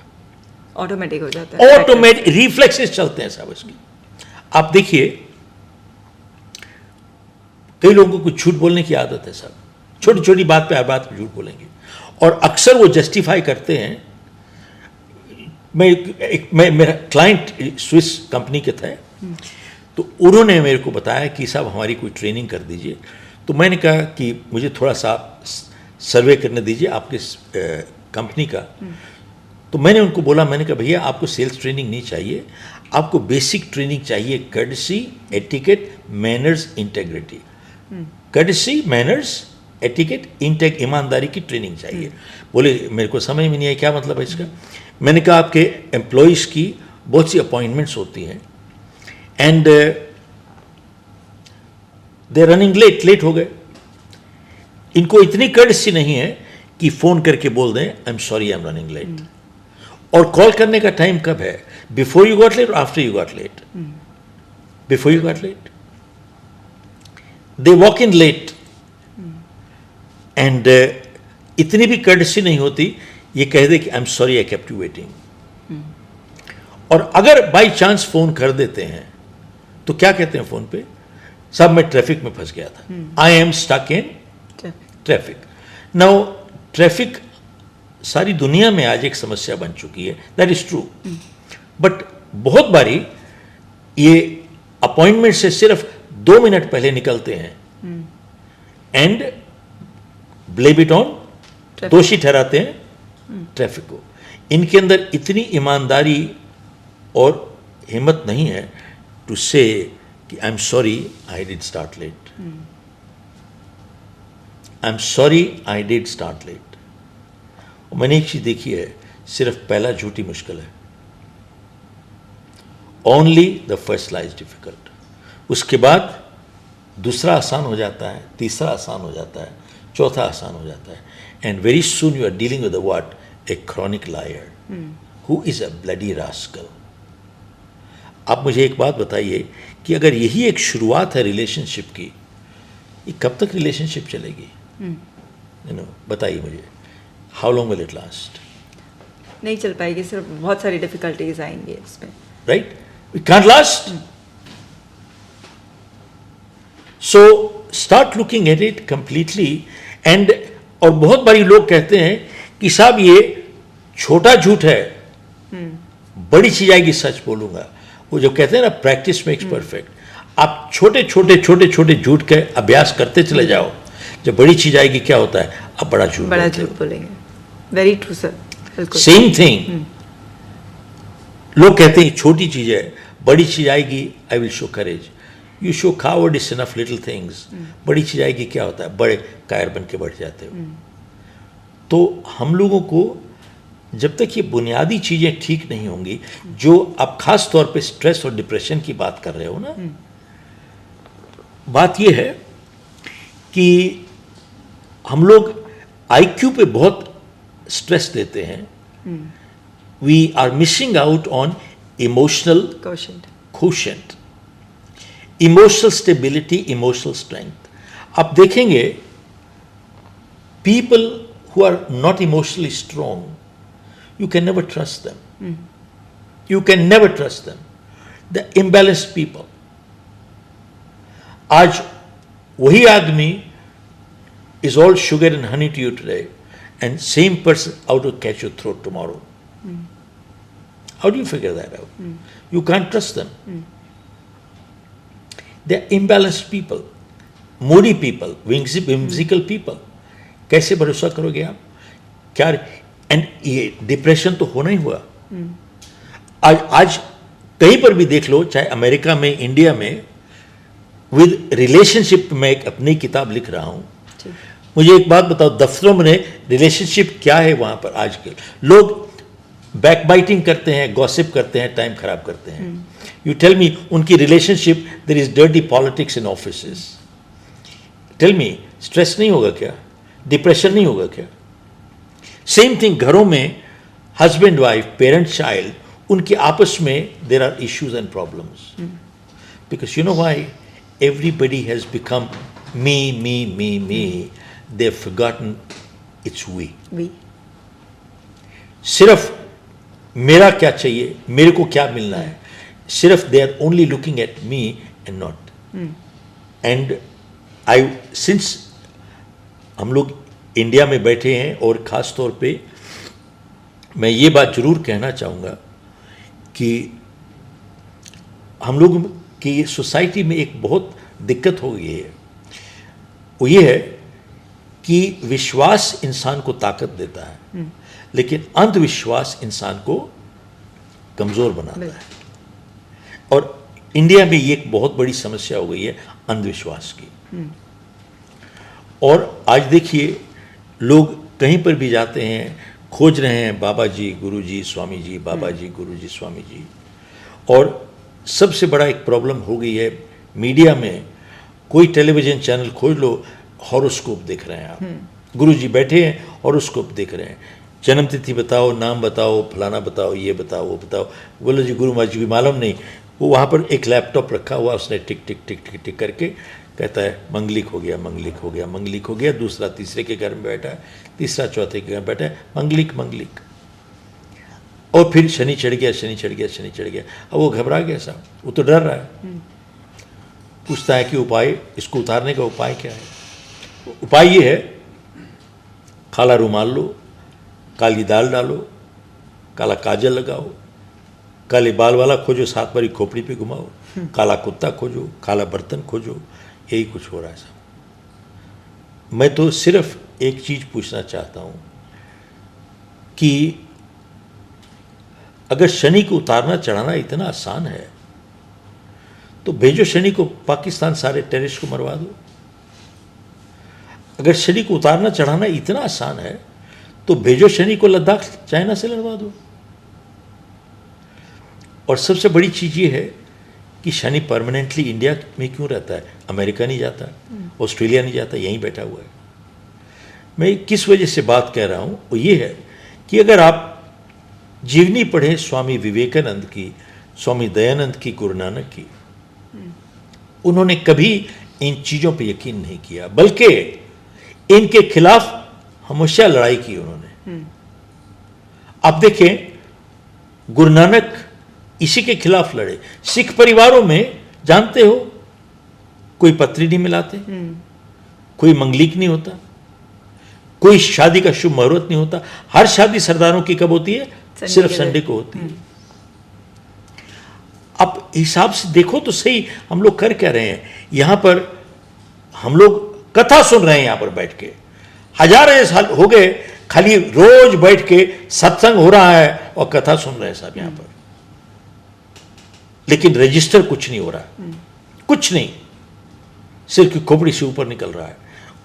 ऑटोमेटिक हो जाता है. ऑटोमेटिक रिफ्लेक्सेस चलते हैं सब इसके. आप देखिए कई लोगों को झूठ बोलने की आदत है सब, छोटी छोटी बात पे हर बात पे झूठ बोलेंगे, और अक्सर वो जस्टिफाई करते हैं. मैं मेरा क्लाइंट स्विस कंपनी के थे, तो उन्होंने मेरे को बताया कि साहब हमारी कोई ट्रेनिंग कर दीजिए. तो मैंने कहा कि मुझे थोड़ा सा सर्वे करने दीजिए आपके कंपनी का. तो मैंने उनको बोला, मैंने कहा भैया आपको सेल्स ट्रेनिंग नहीं चाहिए, आपको बेसिक ट्रेनिंग चाहिए, courtesy, etiquette, manners, integrity. Courtesy, manners, etiquette, ईमानदारी की ट्रेनिंग चाहिए. बोले मेरे को समझ में नहीं आया क्या मतलब है इसका. मैंने कहा आपके एम्प्लॉयज़ की बहुत सी अपॉइंटमेंट्स होती हैं एंड दे रनिंग लेट हो गए. इनको इतनी कर्टसी नहीं है कि फ़ोन करके बोल दें I am sorry I am running late. और कॉल करने का टाइम कब है? बिफोर यू गॉट लेट और after you got late? Before you got late. They walk in late and इतनी भी कर्टसी नहीं होती, ये कह दे कि I am sorry I kept you waiting. और अगर बाई चांस फोन कर देते हैं तो क्या कहते हैं फोन पे? साहब मैं ट्रैफिक में फंस गया था, I am stuck in traffic. Now traffic सारी दुनिया में आज एक समस्या बन चुकी है, दैट इज ट्रू. बट बहुत बारी ये अपॉइंटमेंट से सिर्फ 2 मिनट पहले निकलते हैं एंड ब्लेम इट ऑन, दोषी ठहराते हैं ट्रैफिक को. इनके अंदर इतनी ईमानदारी और हिम्मत नहीं है टू से कि I am sorry I did start late. I am sorry I did start late. मैंने एक चीज देखी है, सिर्फ पहला झूठ ही मुश्किल है. Only the first lies difficult. उसके बाद दूसरा आसान हो जाता है, तीसरा आसान हो जाता है, चौथा आसान हो जाता है. And very soon you are dealing with what? A chronic liar who is a bloody rascal. आप मुझे एक बात बताइए कि अगर यही एक शुरुआत है रिलेशनशिप की, ये कब तक रिलेशनशिप चलेगी? बताइए मुझे, how long will it last? नहीं चल पाएगी, सिर्फ बहुत सारी डिफिकल्टीज आएंगी इसमें. Right? We can't last. So start looking at it completely. And और बहुत बारी लोग कहते हैं कि साहब ये छोटा झूठ है, बड़ी चीज आएगी सच बोलूंगा. वो जो कहते हैं ना प्रैक्टिस मेक्स परफेक्ट. आप छोटे छोटे झूठ के अभ्यास करते चले जाओ, जब बड़ी चीज आएगी क्या होता है? अब बड़ा झूठ बोलेंगे. वेरी ट्रू सर, बिल्कुल सेम थिंग. लोग कहते हैं छोटी चीज है, बड़ी चीज आएगी I will show courage. You show cowardice enough little things. बड़ी चीज आएगी क्या होता है? बड़े कायर बन के बढ़ जाते हो. तो हम लोगों को जब तक ये बुनियादी चीजें ठीक नहीं होंगी, जो आप खास तौर पे स्ट्रेस और डिप्रेशन की बात कर रहे हो ना, बात ये है कि हम लोग आईक्यू पे बहुत स्ट्रेस देते हैं. We are missing out on emotional quotient, emotional stability, emotional strength. आप देखेंगे people who are not emotionally strong, you can never trust them. You can never trust them. The imbalanced people. आज वही आदमी is all sugar and honey to you today, and same person out to catch your throat tomorrow. How do you figure that out? You can't trust them. They're imbalanced people, moody people, whimsical people. कैसे भरोसा करोगे आप? क्या? And ये depression तो होना ही हुआ. आज कहीं पर भी देख लो, चाहे अमेरिका में, इंडिया में, विद रिलेशनशिप में एक अपनी किताब लिख रहा हूं. मुझे एक बात बताओ, दफ्तरों में रिलेशनशिप क्या है वहां पर? आज के लोग बैकबाइटिंग करते हैं, गॉसिप करते हैं, टाइम खराब करते हैं. यू टेल मी, उनकी relationship, there is dirty politics in offices. Tell me, stress नहीं होगा क्या? डिप्रेशन नहीं होगा क्या? सेम थिंग घरों में, हस्बैंड वाइफ, पेरेंट चाइल्ड, उनके आपस में there are issues and problems. Because you know why? Everybody has become me me me me. They have forgotten it's we. सिर्फ मेरा क्या चाहिए, मेरे को क्या मिलना है, सिर्फ they are only looking at me and not. And I, since हम लोग इंडिया में बैठे हैं, और ख़ास तौर पे मैं ये बात ज़रूर कहना चाहूँगा कि हम लोग की सोसाइटी में एक बहुत दिक्कत हो गई है. वो ये है कि विश्वास इंसान को ताकत देता है, लेकिन अंधविश्वास इंसान को कमज़ोर बनाता है. और इंडिया में ये एक बहुत बड़ी समस्या हो गई है अंधविश्वास की. और आज देखिए, लोग कहीं पर भी जाते हैं, खोज रहे हैं बाबा जी, गुरु जी, स्वामी जी, बाबा जी, गुरु जी, स्वामी जी. और सबसे बड़ा एक प्रॉब्लम हो गई है मीडिया में. कोई टेलीविज़न चैनल खोज लो, हॉरोस्कोप देख रहे हैं आप. गुरु जी बैठे हैं, हॉरोस्कोप देख रहे हैं. जन्म तिथि बताओ, नाम बताओ, फलाना बताओ, ये बताओ, वो बताओ. बोलो जी गुरु महाराज जी मालूम नहीं. वो वहाँ पर एक लैपटॉप रखा हुआ, उसने टिक टिक टिक टिक टिक करके कहता है मंगलिक हो गया, मंगलिक हो गया, मंगलिक हो गया. दूसरा तीसरे के घर में बैठा है, तीसरा चौथे के घर में बैठा है, मंगलिक मंगलिक. और फिर शनि चढ़ गया, शनि चढ़ गया, शनि चढ़ गया. अब वो घबरा गया साहब, वो तो डर रहा है. पूछता है कि उपाय, इसको उतारने का उपाय क्या है? उपाय ये है, काला रुमाल लो, काली दाल डालो, काला काजल लगाओ, काले बाल वाला खोजो, 7 बारी खोपड़ी पे घुमाओ, काला कुत्ता खोजो, काला बर्तन खोजो. यही कुछ हो रहा है साहब. मैं तो सिर्फ एक चीज़ पूछना चाहता हूँ कि अगर शनि को उतारना चढ़ाना इतना आसान है, तो भेजो शनि को पाकिस्तान सारे टेररिस्ट को मरवा दो. अगर शनि को उतारना चढ़ाना इतना आसान है, तो भेजो शनि को लद्दाख चाइना से लड़वा दो. और सबसे बड़ी चीज़ ये है कि शनि परमानेंटली इंडिया में क्यों रहता है? अमेरिका नहीं जाता, ऑस्ट्रेलिया नहीं जाता, यहीं बैठा हुआ है. मैं किस वजह से बात कह रहा हूँ, वो ये है कि अगर आप जीवनी पढ़ें स्वामी विवेकानंद की, स्वामी दयानंद की, गुरु नानक की, उन्होंने कभी इन चीज़ों पे यकीन नहीं किया, बल्कि इनके खिलाफ हमेशा लड़ाई की उन्होंने. आप देखें, गुरु नानक इसी के खिलाफ लड़े. सिख परिवारों में जानते हो, कोई पत्री नहीं मिलाते, कोई मंगलिक नहीं होता, कोई शादी का शुभ मुहूर्त नहीं होता. हर शादी सरदारों की कब होती है? सिर्फ संडे को होती है. अब हिसाब से देखो तो सही, हम लोग कर क्या रहे हैं यहां पर? हम लोग कथा सुन रहे हैं यहां पर बैठ के, हजारों साल हो गए, खाली रोज बैठ के सत्संग हो रहा है और कथा सुन रहे हैं साहब यहां पर. लेकिन रजिस्टर कुछ नहीं हो रहा है, कुछ नहीं. सिर की खोपड़ी से ऊपर निकल रहा है.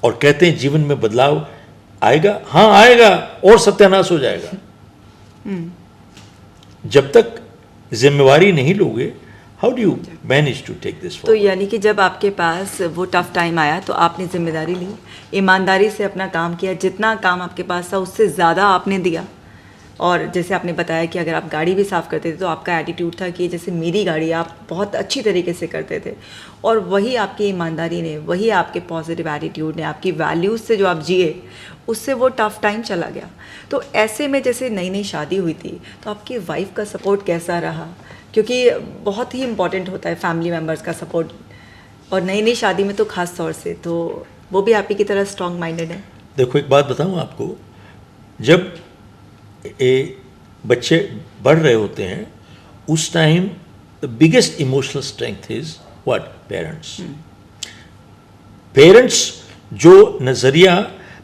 और कहते हैं जीवन में बदलाव आएगा. हाँ आएगा, और सत्यानाश हो जाएगा. जब तक जिम्मेवारी नहीं लोगे, how do you manage to take this? तो यानी कि जब आपके पास वो टफ टाइम आया, तो आपने जिम्मेदारी ली, ईमानदारी से अपना काम किया, जितना काम आपके पास था उससे ज़्यादा आपने दिया. और जैसे आपने बताया कि अगर आप गाड़ी भी साफ़ करते थे तो आपका एटीट्यूड था कि जैसे मेरी गाड़ी, आप बहुत अच्छी तरीके से करते थे. और वही आपकी ईमानदारी ने, वही आपके पॉजिटिव एटीट्यूड ने, आपकी वैल्यूज़ से जो आप जिए, उससे वो टफ़ टाइम चला गया. तो ऐसे में जैसे नई नई शादी हुई थी, तो आपकी वाइफ का सपोर्ट कैसा रहा? क्योंकि बहुत ही इम्पॉर्टेंट होता है फैमिली मेम्बर्स का सपोर्ट, और नई नई शादी में तो ख़ास तौर से. तो वो भी आप ही की तरह स्ट्रॉन्ग माइंडेड है? देखो एक बात बताऊँ आपको, जब बच्चे बढ़ रहे होते हैं उस time the biggest emotional strength is what? Parents. Parents जो नज़रिया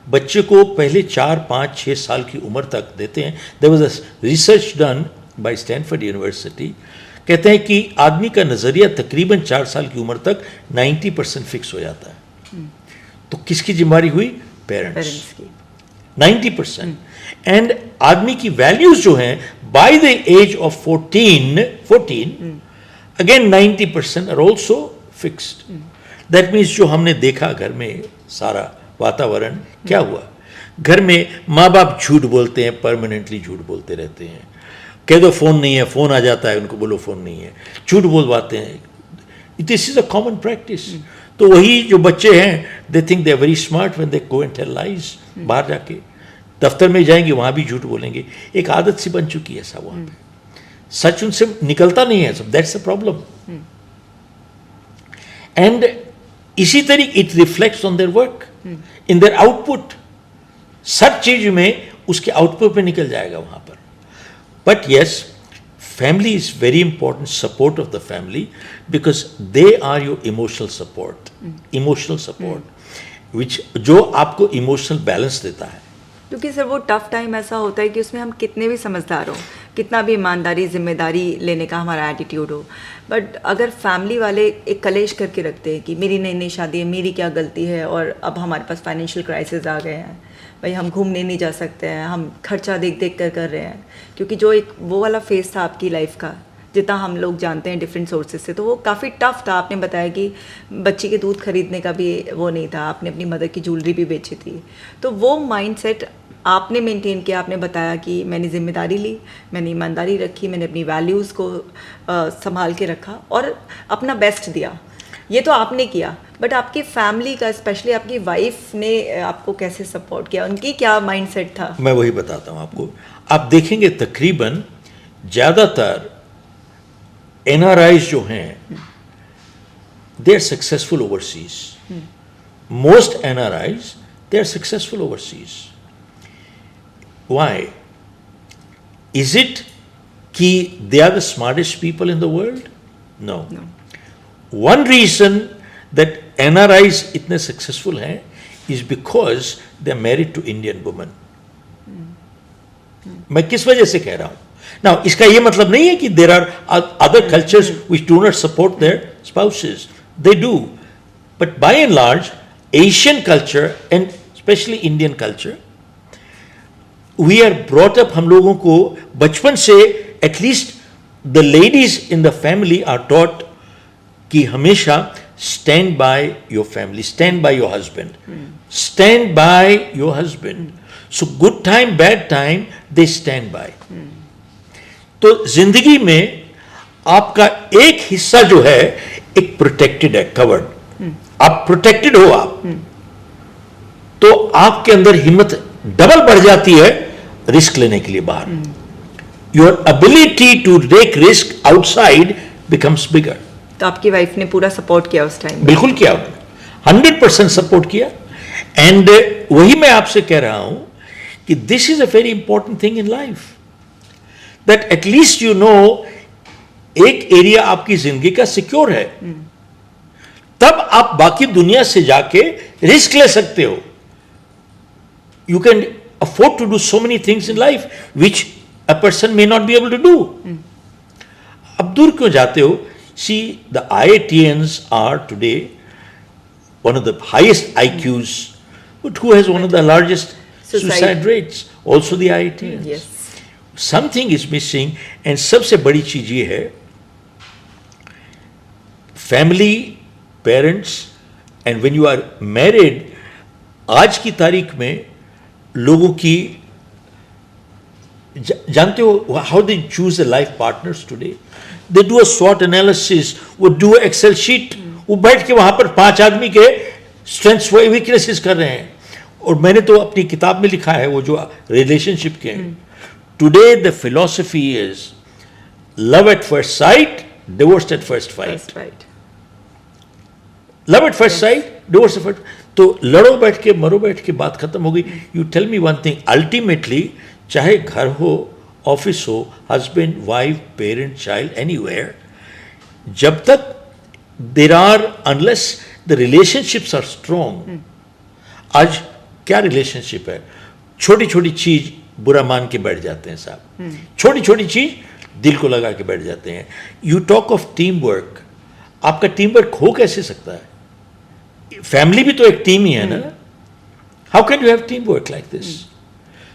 बच्चे को पहले 4, 5, 6 साल की उम्र तक देते हैं, there was a research done by Stanford University, कहते हैं कि आदमी का नज़रिया तकरीबन 4 साल की उम्र तक 90% फिक्स हो जाता है। तो किसकी जिम्मेदारी हुई? पेरेंट्स की। 90%। एंड आदमी की वैल्यूज जो हैं by the age of 14 again 90% are also fixed. That means जो हमने देखा घर में सारा वातावरण क्या हुआ, घर में माँ बाप झूठ बोलते हैं, परमानेंटली झूठ बोलते रहते हैं। कह दो फोन नहीं है, फोन आ जाता है, उनको बोलो फोन नहीं है, झूठ बोलवाते हैं। This is a common practice. तो वही जो बच्चे हैं they think they are very smart when they go and tell lies. बाहर जाके दफ्तर में जाएंगे वहां भी झूठ बोलेंगे, एक आदत सी बन चुकी है ऐसा वहां पे, सच उनसे निकलता नहीं है। That's a problem. एंड इसी तरीके it reflects on their work, in their output. सब चीज में उसके आउटपुट पे निकल जाएगा वहां पर। But yes, family is very important, support of the family, because they are your emotional support, emotional support, which जो आपको emotional balance देता है। क्योंकि सर वो टफ टाइम ऐसा होता है कि उसमें हम कितने भी समझदार हो, कितना भी ईमानदारी जिम्मेदारी लेने का हमारा एटीट्यूड हो, बट अगर फैमिली वाले एक कलेश करके रखते हैं कि मेरी नई नई शादी है, मेरी क्या गलती है, और अब हमारे पास फाइनेंशियल क्राइसिस आ गए हैं, भाई हम घूमने नहीं जा सकते हैं, हम खर्चा देख देख कर रहे हैं, क्योंकि जो एक वो वाला फेज़ था आपकी लाइफ का, जितना हम लोग जानते हैं डिफरेंट सोर्सेज से, तो वो काफ़ी टफ था। आपने बताया कि बच्ची के दूध खरीदने का भी वो नहीं था, आपने अपनी मदर की ज्वेलरी भी बेची थी। तो वो माइंडसेट आपने मेंटेन किया। आपने बताया कि मैंने जिम्मेदारी ली, मैंने ईमानदारी रखी, मैंने अपनी वैल्यूज़ को संभाल के रखा और अपना बेस्ट दिया। ये तो आपने किया, बट आपकी फैमिली का, स्पेशली आपकी वाइफ ने आपको कैसे सपोर्ट किया? उनकी क्या माइंडसेट था? मैं वही बताता हूँ आपको। आप देखेंगे तकरीबन ज़्यादातर NRIs जो हैं they are successful overseas. Most NRIs they are successful overseas. Why? Is it कि they are the smartest people in the world? No. One reason that NRIs इतने सक्सेसफुल हैं is because they are married to Indian women. मैं किस वजह से कह रहा हूं? Now, इसका ये मतलब नहीं है कि there are other cultures which do not support their spouses. They do. But by and large, Asian culture and especially Indian culture, we are brought up, हम लोगों को बचपन से at least the ladies in the family are taught कि हमेशा stand by your family, stand by your husband, stand by your husband. So good time bad time they stand by. तो जिंदगी में आपका एक हिस्सा जो है एक प्रोटेक्टेड है, कवर्ड। आप प्रोटेक्टेड हो, आप तो आपके अंदर हिम्मत डबल बढ़ जाती है रिस्क लेने के लिए बाहर। Your ability to take risk outside becomes bigger. तो आपकी वाइफ ने पूरा सपोर्ट किया उस टाइम? बिल्कुल किया, 100% सपोर्ट किया। एंड वही मैं आपसे कह रहा हूं कि this is a very important thing in life, that at least you know एक एरिया आपकी जिंदगी का सिक्योर है, तब आप बाकी दुनिया से जाके रिस्क ले सकते हो। You can afford to do so many things in life which a person may not be able to do. अब दूर क्यों जाते हो? See, the IITians are today one of the highest IQs, but who has one of the largest suicide rates? Also the IITians. Yes. Something is missing, and सबसे बड़ी चीज ये है, family, parents, and when you are married, आज की तारीख में लोगों की जानते हो how they choose their life partners today? They do a SWOT analysis, वो do a Excel sheet, वो बैठ के वहां पर 5 आदमी के strengths व weaknesses कर रहे हैं। और मैंने तो अपनी किताब में लिखा है वो जो रिलेशनशिप के हैं। Today the philosophy is love at first sight, divorce at first fight. That's right. Love at first sight, divorce at first. तो लड़ो बैठ के, मरो बैठ के, बात खत्म हो गई. You tell me one thing, ultimately चाहे घर हो, ऑफिस हो, husband, wife, parent, child, anywhere, जब तक there are, unless the relationships are strong. आज क्या रिलेशनशिप है, छोटी छोटी चीज बुरा मान के बैठ जाते हैं साहब, छोटी छोटी चीज दिल को लगा के बैठ जाते हैं. You talk of team work, आपका टीम वर्क हो कैसे सकता है? फैमिली भी तो एक टीम ही है ना. How can you have team work like this?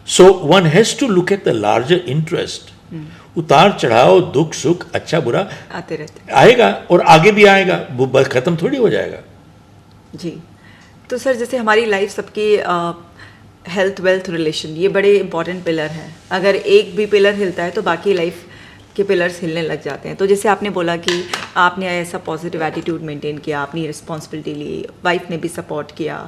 So one has to look at the larger interest. उतार चढ़ाव, दुख सुख, अच्छा बुरा आते रहते आएगा और आगे भी आएगा, वो बस खत्म थोड़ी हो जाएगा. जी. तो सर जैसे हमारी लाइफ सबकी हेल्थ, वेल्थ, रिलेशन, ये बड़े इंपॉर्टेंट पिलर हैं. अगर एक भी पिलर हिलता है तो बाकी लाइफ के पिलर्स हिलने लग जाते हैं. तो जैसे आपने बोला कि आपने ऐसा पॉजिटिव एटीट्यूड मेंटेन किया, आपने रिस्पॉन्सिबिलिटी ली, वाइफ ने भी सपोर्ट किया.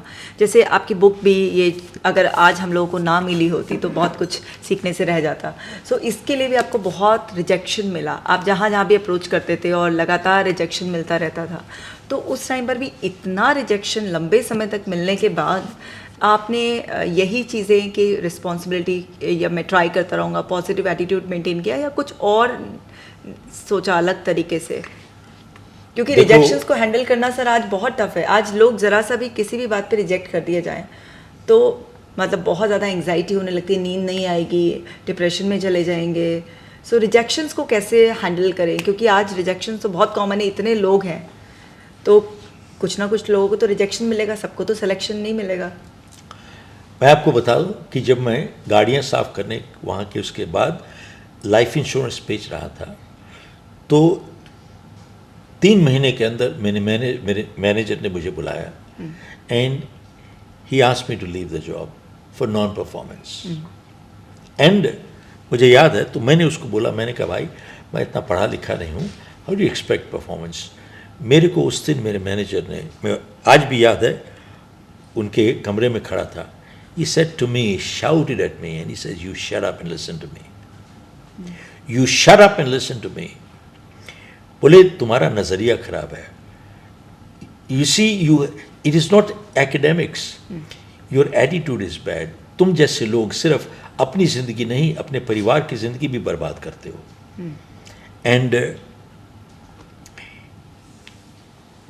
जैसे आपकी बुक भी, ये अगर आज हम लोगों को ना मिली होती तो बहुत कुछ सीखने से रह जाता. सो इसके लिए भी आपको बहुत रिजेक्शन मिला. आप जहाँ जहाँ भी अप्रोच करते थे और लगातार रिजेक्शन मिलता रहता था. तो उस टाइम पर भी इतना रिजेक्शन लंबे समय तक मिलने के बाद आपने यही चीज़ें कि रिस्पॉन्सिबिलिटी या मैं ट्राई करता रहूँगा, पॉजिटिव एटीट्यूड मेंटेन किया, या कुछ और सोचा अलग तरीके से? क्योंकि रिजेक्शंस को हैंडल करना सर आज बहुत टफ है. आज लोग ज़रा सा भी किसी भी बात पे रिजेक्ट कर दिए जाएं तो मतलब बहुत ज़्यादा एंग्जाइटी होने लगती है, नींद नहीं आएगी, डिप्रेशन में चले जाएंगे. सो रिजेक्शंस को कैसे हैंडल करें? क्योंकि आज रिजेक्शंस तो बहुत कॉमन है, इतने लोग हैं तो कुछ ना कुछ लोगों को तो रिजेक्शन मिलेगा, सबको तो सिलेक्शन नहीं मिलेगा. मैं आपको बता दूं कि जब मैं गाड़ियां साफ करने वहाँ के उसके बाद लाइफ इंश्योरेंस बेच रहा था तो 3 महीने के अंदर मेरे मैनेजर ने मुझे बुलाया and he asked me to leave the job for non performance. And मुझे याद है तो मैंने उसको बोला, मैंने कहा भाई मैं इतना पढ़ा लिखा नहीं हूँ, हाउ डू एक्सपेक्ट परफॉर्मेंस? मेरे को उस दिन मेरे मैनेजर ने, मैं आज भी याद है, उनके कमरे में खड़ा था. He said to me, he shouted at me and he says, you shut up and listen to me. You shut up and listen to me. बोले तुम्हारा नज़रिया खराब है. You see, it is not academics. Your attitude is bad. तुम जैसे लोग सिर्फ अपनी ज़िंदगी नहीं, अपने परिवार की ज़िंदगी भी बर्बाद करते हो. And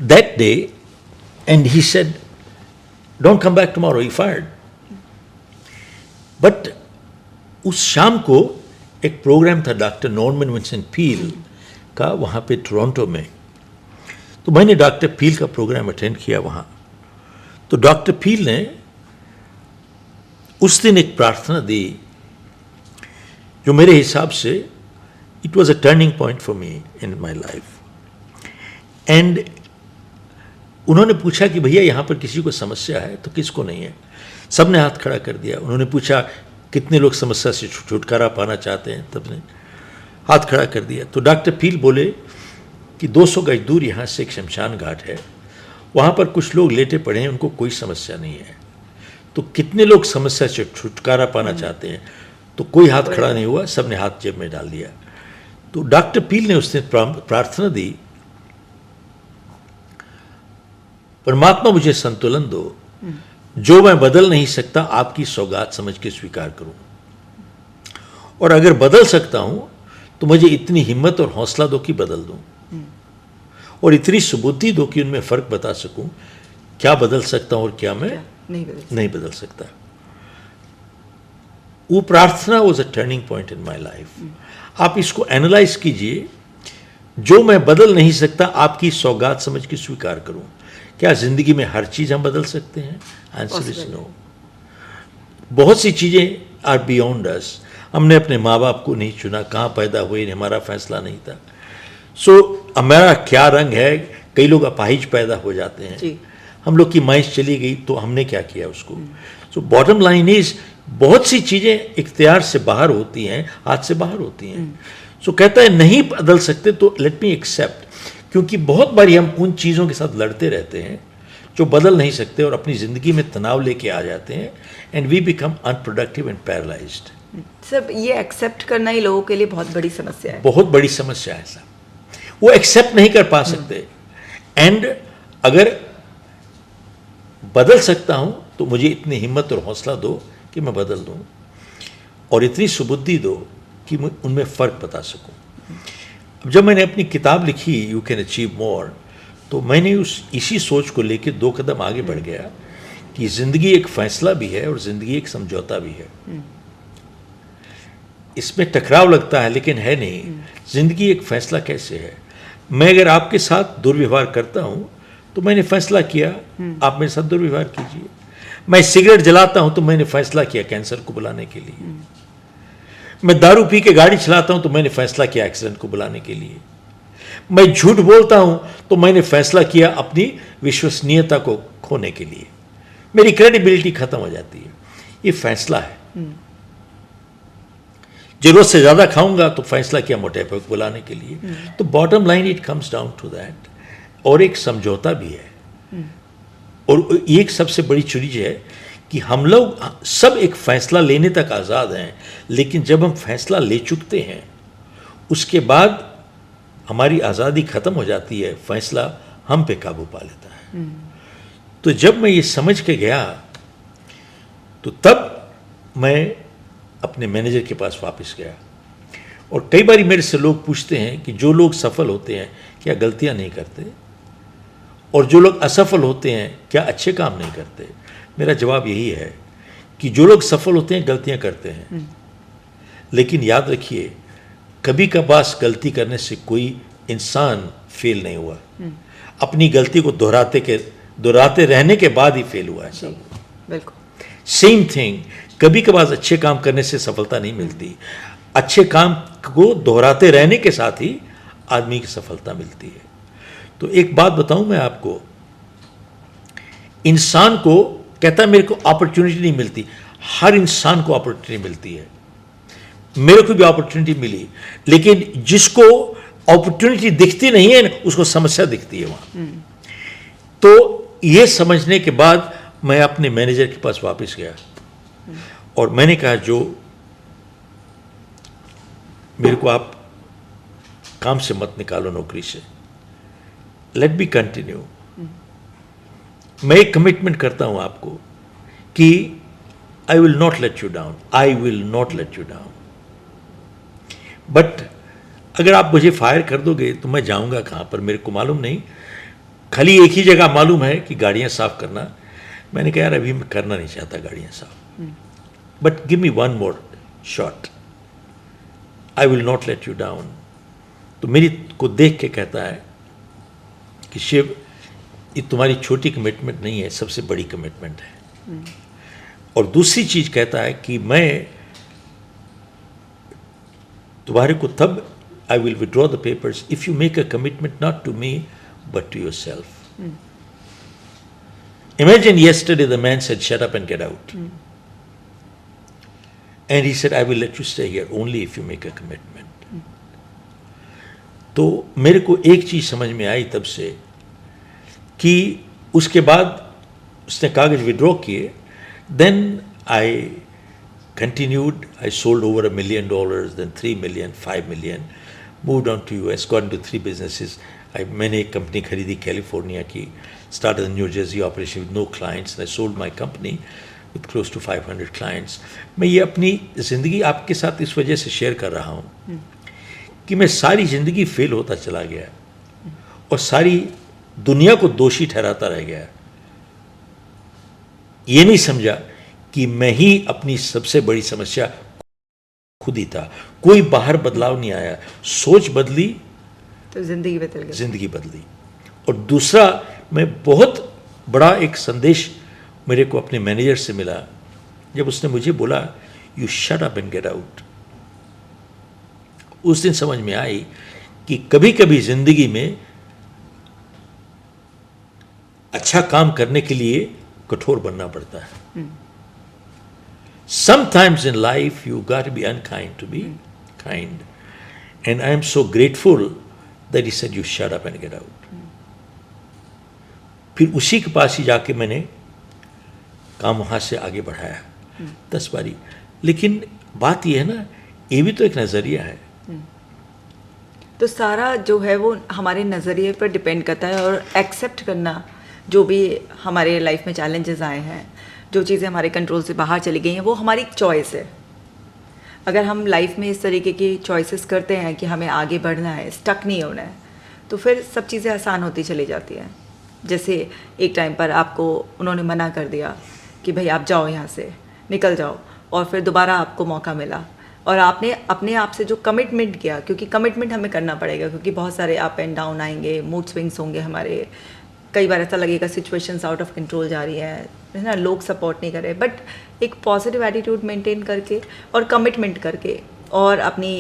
that day, and he said, don't come back tomorrow, he fired. But उस शाम को एक प्रोग्राम था डॉक्टर नॉर्मन विंसेंट पील का वहाँ पे टोरंटो में. तो मैंने डॉक्टर पील का प्रोग्राम अटेंड किया वहाँ. तो डॉक्टर पील ने उस दिन एक प्रार्थना दी जो मेरे हिसाब से it was a turning point for me in my life. And उन्होंने पूछा कि भैया यहाँ पर किसी को समस्या है? तो किसको नहीं है? सबने हाथ खड़ा कर दिया. उन्होंने पूछा कितने लोग समस्या से छुटकारा पाना चाहते हैं? तब ने हाथ खड़ा कर दिया. तो डॉक्टर पील बोले कि 200 गज दूर यहाँ से एक शमशान घाट है, वहाँ पर कुछ लोग लेटे पड़े हैं, उनको कोई समस्या नहीं है. तो कितने लोग समस्या से छुटकारा पाना चाहते हैं? तो कोई हाथ खड़ा नहीं हुआ, सबने हाथ जेब में डाल दिया. तो डॉक्टर पील ने उस दिन प्रार्थना दी, परमात्मा मुझे संतुलन दो, जो मैं बदल नहीं सकता आपकी सौगात समझ के स्वीकार करूं, और अगर बदल सकता हूं तो मुझे इतनी हिम्मत और हौसला दो कि बदल दूं, और इतनी सुबुद्धि दो कि उनमें फर्क बता सकूं, क्या बदल सकता हूं और क्या मैं नहीं बदल सकता. वो प्रार्थना was a turning point in my life. आप इसको एनालाइज कीजिए, जो मैं बदल नहीं सकता आपकी सौगात समझ के स्वीकार करूं. क्या जिंदगी में हर चीज हम बदल सकते हैं? Answer is no. बहुत सी चीजें आर बियॉन्ड अस. हमने अपने माँ बाप को नहीं चुना, कहाँ पैदा हुए हमारा फैसला नहीं था. सो हमारा क्या रंग है, कई लोग अपाहिज पैदा हो जाते हैं, हम लोग की माइश चली गई तो हमने क्या किया उसको. सो बॉटम लाइन इज, बहुत सी चीजें इख्तियार से बाहर होती हैं, हाथ से बाहर होती हैं. सो कहता है नहीं बदल सकते तो लेट मी एक्सेप्ट. क्योंकि बहुत बारी हम उन चीज़ों के साथ लड़ते रहते हैं जो बदल नहीं सकते और अपनी ज़िंदगी में तनाव लेके आ जाते हैं, and we become unproductive and paralysed. सब ये एक्सेप्ट करना ही लोगों के लिए बहुत बड़ी समस्या है. बहुत बड़ी समस्या है साहब. वो एक्सेप्ट नहीं कर पा सकते. एंड अगर बदल सकता हूँ तो मुझे इतनी हिम्मत और हौसला दो कि मैं बदल दूँ, और इतनी सुबुद्धि दो कि मैं उनमें फ़र्क बता सकूँ। अब जब मैंने अपनी किताब लिखी यू कैन अचीव मोर, तो मैंने इसी सोच को लेकर 2 कदम आगे बढ़ गया कि ज़िंदगी एक फ़ैसला भी है और ज़िंदगी एक समझौता भी है। इसमें टकराव लगता है लेकिन है नहीं। ज़िंदगी एक फ़ैसला कैसे है? मैं अगर आपके साथ दुर्व्यवहार करता हूँ तो मैंने फ़ैसला किया आप मेरे साथ दुर्व्यवहार कीजिए। मैं सिगरेट जलाता हूँ तो मैंने फ़ैसला किया कैंसर को बुलाने के लिए। मैं दारू पी के गाड़ी चलाता हूँ तो मैंने फ़ैसला किया एक्सीडेंट को बुलाने के लिए। मैं झूठ बोलता हूँ तो मैंने फ़ैसला किया अपनी विश्वसनीयता को खोने के लिए। मेरी क्रेडिबिलिटी खत्म हो जाती है। ये फैसला है। जरूरत से ज़्यादा खाऊंगा तो फैसला किया मोटापे को बुलाने के लिए। तो bottom line it comes down to that. और एक समझौता भी है। और एक सबसे बड़ी चीज़ है कि हम लोग सब एक फैसला लेने तक आज़ाद हैं, लेकिन जब हम फैसला ले चुकते हैं उसके बाद हमारी आज़ादी ख़त्म हो जाती है, फैसला हम पे काबू पा लेता है। तो जब मैं ये समझ के गया तो तब मैं अपने मैनेजर के पास वापस गया। और कई बार मेरे से लोग पूछते हैं कि जो लोग सफल होते हैं क्या गलतियां नहीं करते, और जो लोग असफल होते हैं क्या अच्छे काम नहीं करते। मेरा जवाब यही है कि जो लोग सफल होते हैं गलतियां करते हैं, लेकिन याद रखिए कभी कभार गलती करने से कोई इंसान फेल नहीं हुआ। अपनी गलती को दोहराते रहने के बाद ही फेल हुआ है सब। बिल्कुल सेम थिंग, कभी कभार अच्छे काम करने से सफलता नहीं मिलती, अच्छे काम को दोहराते रहने के साथ ही आदमी की सफलता मिलती है। तो एक बात बताऊं मैं आपको, इंसान को कहता है मेरे को अपॉर्चुनिटी नहीं मिलती। हर इंसान को अपॉर्चुनिटी मिलती है। मेरे को भी अपॉर्चुनिटी मिली, लेकिन जिसको अपॉर्चुनिटी दिखती नहीं है उसको समस्या दिखती है वहां। तो ये समझने के बाद मैं अपने मैनेजर के पास वापस गया और मैंने कहा जो मेरे को आप काम से मत निकालो, नौकरी से, लेट बी कंटिन्यू। मैं एक कमिटमेंट करता हूं आपको कि I will not let you down, I will not let you down. But अगर आप मुझे फायर कर दोगे तो मैं जाऊंगा कहां पर मेरे को मालूम नहीं। खाली एक ही जगह मालूम है कि गाड़ियां साफ करना। मैंने कहा यार अभी मैं करना नहीं चाहता गाड़ियां साफ, but give me one more shot, I will not let you down. तो मेरी को देख के कहता है कि शिव ये तुम्हारी छोटी कमिटमेंट नहीं है, सबसे बड़ी कमिटमेंट है। और दूसरी चीज कहता है कि मैं तुम्हारे को तब I will withdraw the papers if you make a commitment not to me but to your self. Imagine yesterday the man said, shut up and get out. And he said, I will let you stay here only if you make a commitment. तो मेरे को एक चीज समझ में आई तब से कि उसके बाद उसने कागज विड्रॉ किए। Then I continued, I sold over $1 million, then 3 million, 5 million, moved on to US, got into 3 businesses. मैंने एक कंपनी खरीदी कैलिफोर्निया की, started a New Jersey operation with no clients, and I sold my company with close to 500 clients. मैं ये अपनी ज़िंदगी आपके साथ इस वजह से शेयर कर रहा हूँ कि मैं सारी ज़िंदगी फेल होता चला गया और सारी दुनिया को दोषी ठहराता रह गया। ये नहीं समझा कि मैं ही अपनी सबसे बड़ी समस्या खुद ही था। कोई बाहर बदलाव नहीं आया, सोच बदली तो जिंदगी बदल गई। जिंदगी बदली। और दूसरा, मैं बहुत बड़ा एक संदेश मेरे को अपने मैनेजर से मिला जब उसने मुझे बोला you shut up and get out. उस दिन समझ में आई कि कभी कभी जिंदगी में अच्छा काम करने के लिए कठोर बनना पड़ता है। Sometimes in life you got to be unkind to be kind, and I am so grateful that he said you shut up and get out. फिर उसी के पास ही जाके मैंने काम वहां से आगे बढ़ाया 10 बारी। लेकिन बात यह है ना, ये भी तो एक नज़रिया है। तो सारा जो है वो हमारे नज़रिए पर डिपेंड करता है, और एक्सेप्ट करना जो भी हमारे लाइफ में चैलेंजेस आए हैं, जो चीज़ें हमारे कंट्रोल से बाहर चली गई हैं, वो हमारी चॉइस है। अगर हम लाइफ में इस तरीके की चॉइसेस करते हैं कि हमें आगे बढ़ना है, स्टक नहीं होना है, तो फिर सब चीज़ें आसान होती चली जाती हैं। जैसे एक टाइम पर आपको उन्होंने मना कर दिया कि भाई आप जाओ यहाँ से, निकल जाओ, और फिर दोबारा आपको मौका मिला और आपने अपने आप से जो कमिटमेंट किया, क्योंकि कमिटमेंट हमें करना पड़ेगा, क्योंकि बहुत सारे अप एंड डाउन आएंगे, मूड स्विंग्स होंगे हमारे, कई बार ऐसा लगेगा सिचुएशंस आउट ऑफ कंट्रोल जा रही है ना, लोग सपोर्ट नहीं कर रहे, बट एक पॉजिटिव एटीट्यूड मेंटेन करके और कमिटमेंट करके और अपनी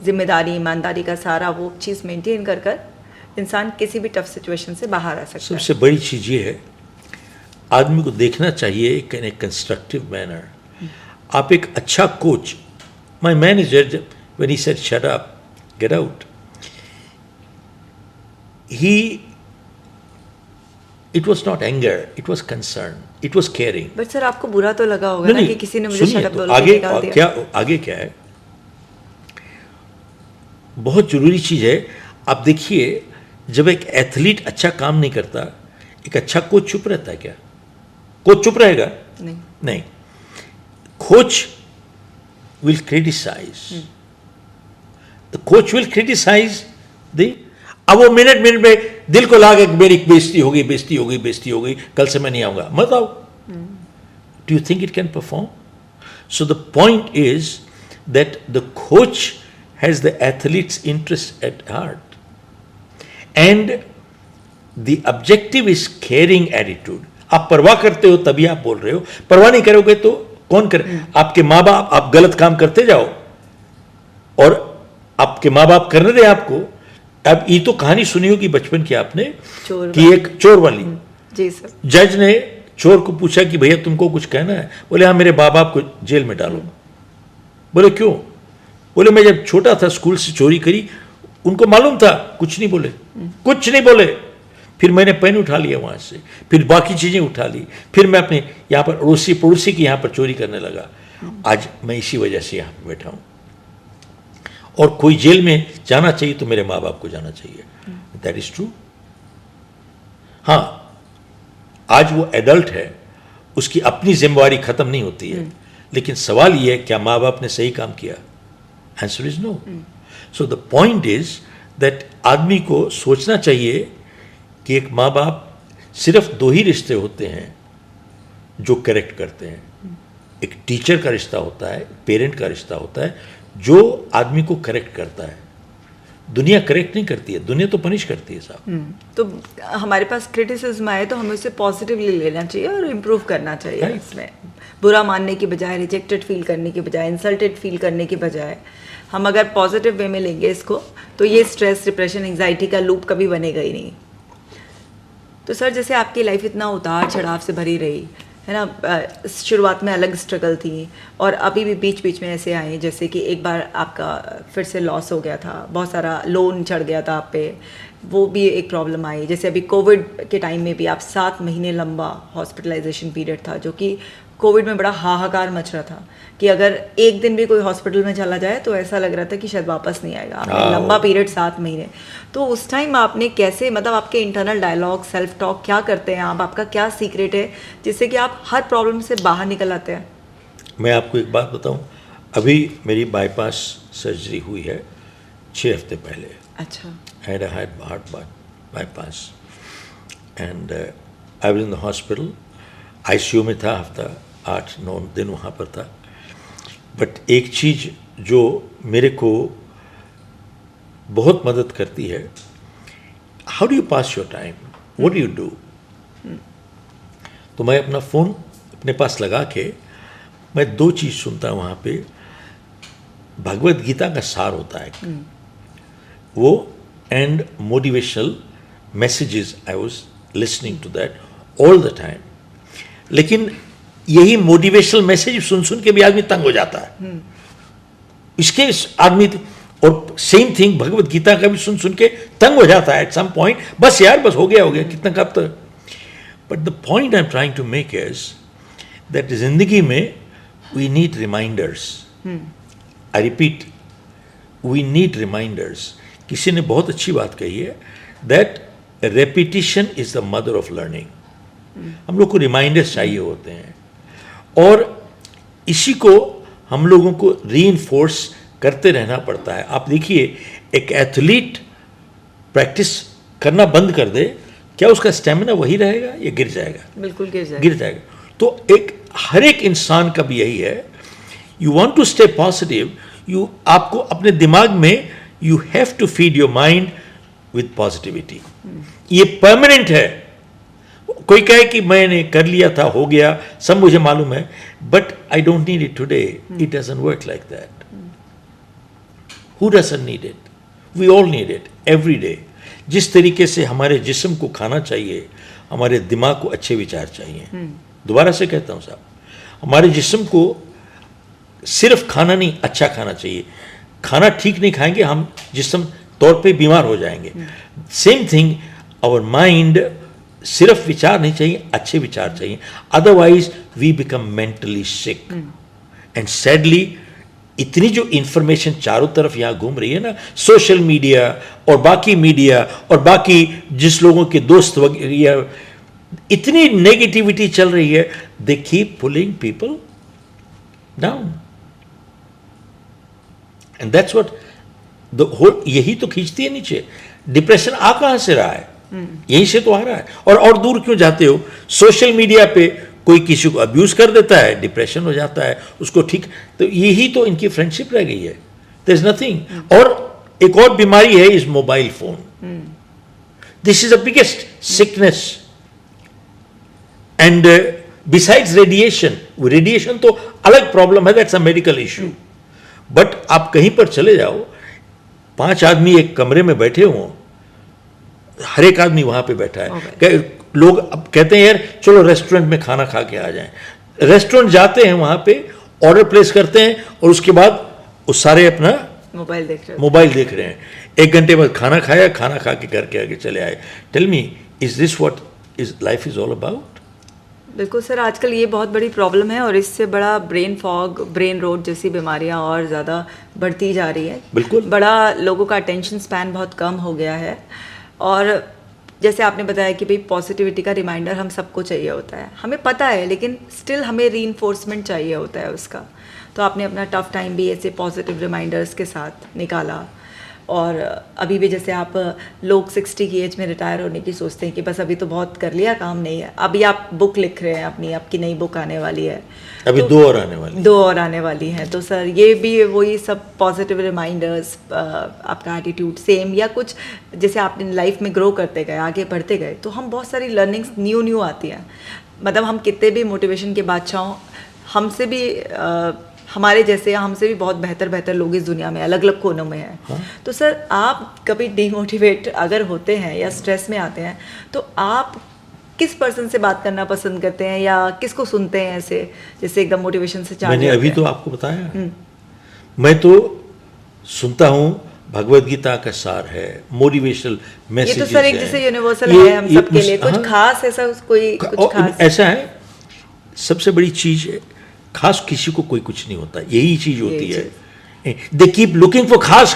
जिम्मेदारी ईमानदारी का सारा वो चीज़ मेंटेन कर कर इंसान किसी भी टफ सिचुएशन से बाहर आ सकता है। सबसे बड़ी चीज़ ये है, आदमी को देखना चाहिए इन ए कंस्ट्रक्टिव मैनर। आप एक अच्छा coach, my manager when he said shut up, get out, it was not anger, it was concern, it was caring. But sir आपको बुरा तो लगा होगा ना कि किसी ने मुझे शट अप बोल के निकाल दिया। आगे क्या है, बहुत जरूरी चीज है। आप देखिए, जब एक एथलीट अच्छा काम नहीं करता, एक अच्छा कोच चुप रहता है क्या? कोच चुप रहेगा? नहीं। Coach will criticise, the coach will criticise the, अब वो मिनट में दिल को लागे मेरी बेइज्जती हो गई, कल से मैं नहीं आऊंगा, मत आओ। Do you think it can perform? So the point is that the coach has the athletes interest at heart and the objective is caring attitude. आप परवाह करते हो तभी आप बोल रहे हो, परवाह नहीं करोगे तो कौन करे? आपके माँ बाप, आप गलत काम करते जाओ और आपके माँ बाप करने दें आपको। अब ये तो कहानी सुनी होगी बचपन की आपने, कि एक चोर वाली, जी सर, जज ने चोर को पूछा कि भैया तुमको कुछ कहना है? बोले हाँ, मेरे बाप को जेल में डालो। बोले क्यों? बोले मैं जब छोटा था स्कूल से चोरी करी, उनको मालूम था, कुछ नहीं बोले। फिर मैंने पेन उठा लिया वहां से, फिर बाकी चीजें उठा ली, फिर मैं अपने यहाँ पर अड़ोसी पड़ोसी की यहाँ पर चोरी करने लगा। आज मैं इसी वजह से यहाँ पर बैठा हूँ। और कोई जेल में जाना चाहिए तो मेरे माँ बाप को जाना चाहिए, दैट इज ट्रू। हाँ, आज वो एडल्ट है, उसकी अपनी जिम्मेवारी खत्म नहीं होती है, लेकिन सवाल ये है क्या माँ बाप ने सही काम किया? Answer is no. So the point is that आदमी को सोचना चाहिए कि एक माँ बाप, सिर्फ दो ही रिश्ते होते हैं जो करेक्ट करते हैं। एक टीचर का रिश्ता होता है, पेरेंट का रिश्ता होता है, जो आदमी को करेक्ट करता है। दुनिया करेक्ट नहीं करती है, दुनिया तो पनिश करती है साहब। तो हमारे पास क्रिटिसिज्म आए तो हमें उसे पॉजिटिवली लेना चाहिए और इम्प्रूव करना चाहिए। Right. इसमें बुरा मानने की बजाय, रिजेक्टेड फील करने की बजाय, इंसल्टेड फील करने की बजाय, हम अगर पॉजिटिव वे में लेंगे इसको, तो ये स्ट्रेस, डिप्रेशन, एंग्जाइटी का लूप कभी बनेगा ही नहीं। तो सर, जैसे आपकी लाइफ इतना उतार चढ़ाव से भरी रही है ना, शुरुआत में अलग स्ट्रगल थी और अभी भी बीच बीच में ऐसे आए, जैसे कि एक बार आपका फिर से लॉस हो गया था, बहुत सारा लोन चढ़ गया था आप पे, वो भी एक प्रॉब्लम आई। जैसे अभी कोविड के टाइम में भी आप 7 महीने लंबा हॉस्पिटलाइजेशन पीरियड था, जो कि कोविड में बड़ा हाहाकार मच रहा था कि अगर एक दिन भी कोई हॉस्पिटल में चला जाए तो ऐसा लग रहा था कि शायद वापस नहीं आएगा। आपने लंबा पीरियड 7 महीने, तो उस टाइम आपने कैसे, मतलब आपके इंटरनल डायलॉग, सेल्फ टॉक क्या करते हैं आप? आपका क्या सीक्रेट है जिससे कि आप हर प्रॉब्लम से बाहर निकल आते हैं? मैं आपको एक बात बताऊं, अभी मेरी बाईपास सर्जरी हुई है 6 हफ्ते पहले। अच्छा। had a heart bypass and I was in the hospital, ICU में था, हफ्ता 8-9 दिन वहाँ पर था। बट एक चीज़ जो मेरे को बहुत मदद करती है, how do you pass your time, what do you do? तो मैं अपना फ़ोन अपने पास लगा के मैं 2 चीज़ सुनता हूँ वहाँ पे। भगवत गीता का सार होता है वो, and motivational messages, I was listening to that all the time. लेकिन यही मोटिवेशनल मैसेज सुन सुन के भी आदमी तंग हो जाता है। इसके आदमी, और सेम थिंग भगवत गीता का भी सुन सुन के तंग हो जाता है एट सम पॉइंट, बस यार बस हो गया कितना कब तक। But the point I am trying to make is that जिंदगी में we need reminders. I repeat, we need reminders. किसी ने बहुत अच्छी बात कही है that repetition is the mother of learning. हम लोग को रिमाइंडर्स चाहिए होते हैं, और इसी को हम लोगों को रीइंफोर्स करते रहना पड़ता है। आप देखिए, एक एथलीट प्रैक्टिस करना बंद कर दे, क्या उसका स्टेमिना वही रहेगा या गिर जाएगा? बिल्कुल गिर गिर जाएगा। तो हर एक इंसान का भी यही है, you want to stay positive, आपको अपने दिमाग में you have to feed your mind with positivity. ये परमानेंट है। कोई कहे कि मैंने कर लिया था, हो गया, सब मुझे मालूम है, but I don't need it today, it doesn't work like that. Who doesn't need it? We all need it every day. जिस तरीके से हमारे जिस्म को खाना चाहिए, हमारे दिमाग को अच्छे विचार चाहिए। दोबारा से कहता हूँ साहब, हमारे जिस्म को सिर्फ खाना नहीं, अच्छा खाना चाहिए। खाना ठीक नहीं खाएंगे, हम जिस्म तौर पे बीमार हो जाएंगे। सेम थिंग, आवर माइंड, सिर्फ विचार नहीं चाहिए, अच्छे विचार चाहिए, otherwise we become mentally sick. And sadly इतनी जो इंफॉर्मेशन चारों तरफ यहाँ घूम रही है ना, सोशल मीडिया और बाकी मीडिया और बाकी जिस लोगों के दोस्त वगैरह, इतनी नेगेटिविटी चल रही है, they keep pulling people down, and that's what the whole, यही तो खींचती है नीचे। डिप्रेशन आ कहां से रहा है? यहीं से तो आ रहा है। और दूर क्यों जाते हो? सोशल मीडिया पे कोई किसी को अब्यूज कर देता है, डिप्रेशन हो जाता है, उसको ठीक, तो यही तो इनकी फ्रेंडशिप रह गई है। There is nothing. और एक और बीमारी है इस mobile phone, this is the biggest sickness. And besides radiation तो अलग प्रॉब्लम है, that's a medical issue. But आप कहीं पर चले जाओ, 5 आदमी एक कमरे में बैठे हों, हर एक आदमी वहां पे बैठा है। लोग अब कहते हैं यार चलो रेस्टोरेंट में खाना खा के आ जाएं। रेस्टोरेंट जाते हैं, वहां पे ऑर्डर प्लेस करते हैं, और उसके बाद वो सारे अपना मोबाइल देख रहे हैं। 1 घंटे बाद खाना खाया, खाना खा के घर के आगे चले आए। Tell me, is this what is life is all about? बिल्कुल सर, आजकल ये बहुत बड़ी प्रॉब्लम है, और इससे बड़ा ब्रेन फॉग, ब्रेन रोट जैसी बीमारियां और ज़्यादा बढ़ती जा रही है। बिल्कुल, बड़ा लोगों का अटेंशन स्पैन बहुत कम हो गया है। और जैसे आपने बताया कि भाई पॉजिटिविटी का रिमाइंडर हम सबको चाहिए होता है, हमें पता है, लेकिन स्टिल हमें रीइंफोर्समेंट चाहिए होता है उसका। तो आपने अपना टफ टाइम भी ऐसे पॉजिटिव रिमाइंडर्स के साथ निकाला। और अभी भी जैसे आप लोग 60 की एज में रिटायर होने की सोचते हैं कि बस अभी तो बहुत कर लिया, काम नहीं है। अभी आप बुक लिख रहे हैं अपनी, आपकी नई बुक आने वाली है, अभी तो 2 और आने वाली हैं। तो सर ये भी वही सब पॉजिटिव रिमाइंडर्स, आपका एटीट्यूड सेम, या कुछ जैसे आपने लाइफ में ग्रो करते गए, आगे बढ़ते गए, तो हम बहुत सारी लर्निंग्स न्यू आती हैं। मतलब हम कितने भी मोटिवेशन के बादशाह हों, हमसे भी हमारे जैसे, हमसे भी बहुत बेहतर लोग इस दुनिया में अलग अलग कोनों में हैं। हाँ? तो सर आप कभी डिमोटिवेट अगर होते हैं या स्ट्रेस में आते हैं, तो आप किस पर्सन से बात करना पसंद करते हैं, या किसको सुनते हैं ऐसे जैसे एकदम मोटिवेशन से चार्ज? मैंने अभी तो आपको बताया, मैं तो सुनता हूँ, भगवत गीता का सार है, मोटिवेशनल मैसेजेस ये तो सर एक जैसे यूनिवर्सल है हम सबके लिए। कुछ खास ऐसा कोई कुछ खास ऐसा है? सबसे बड़ी चीज है, खास किसी को कोई कुछ नहीं होता, यही चीज होती है। दे कीप लुकिंग फॉर खास,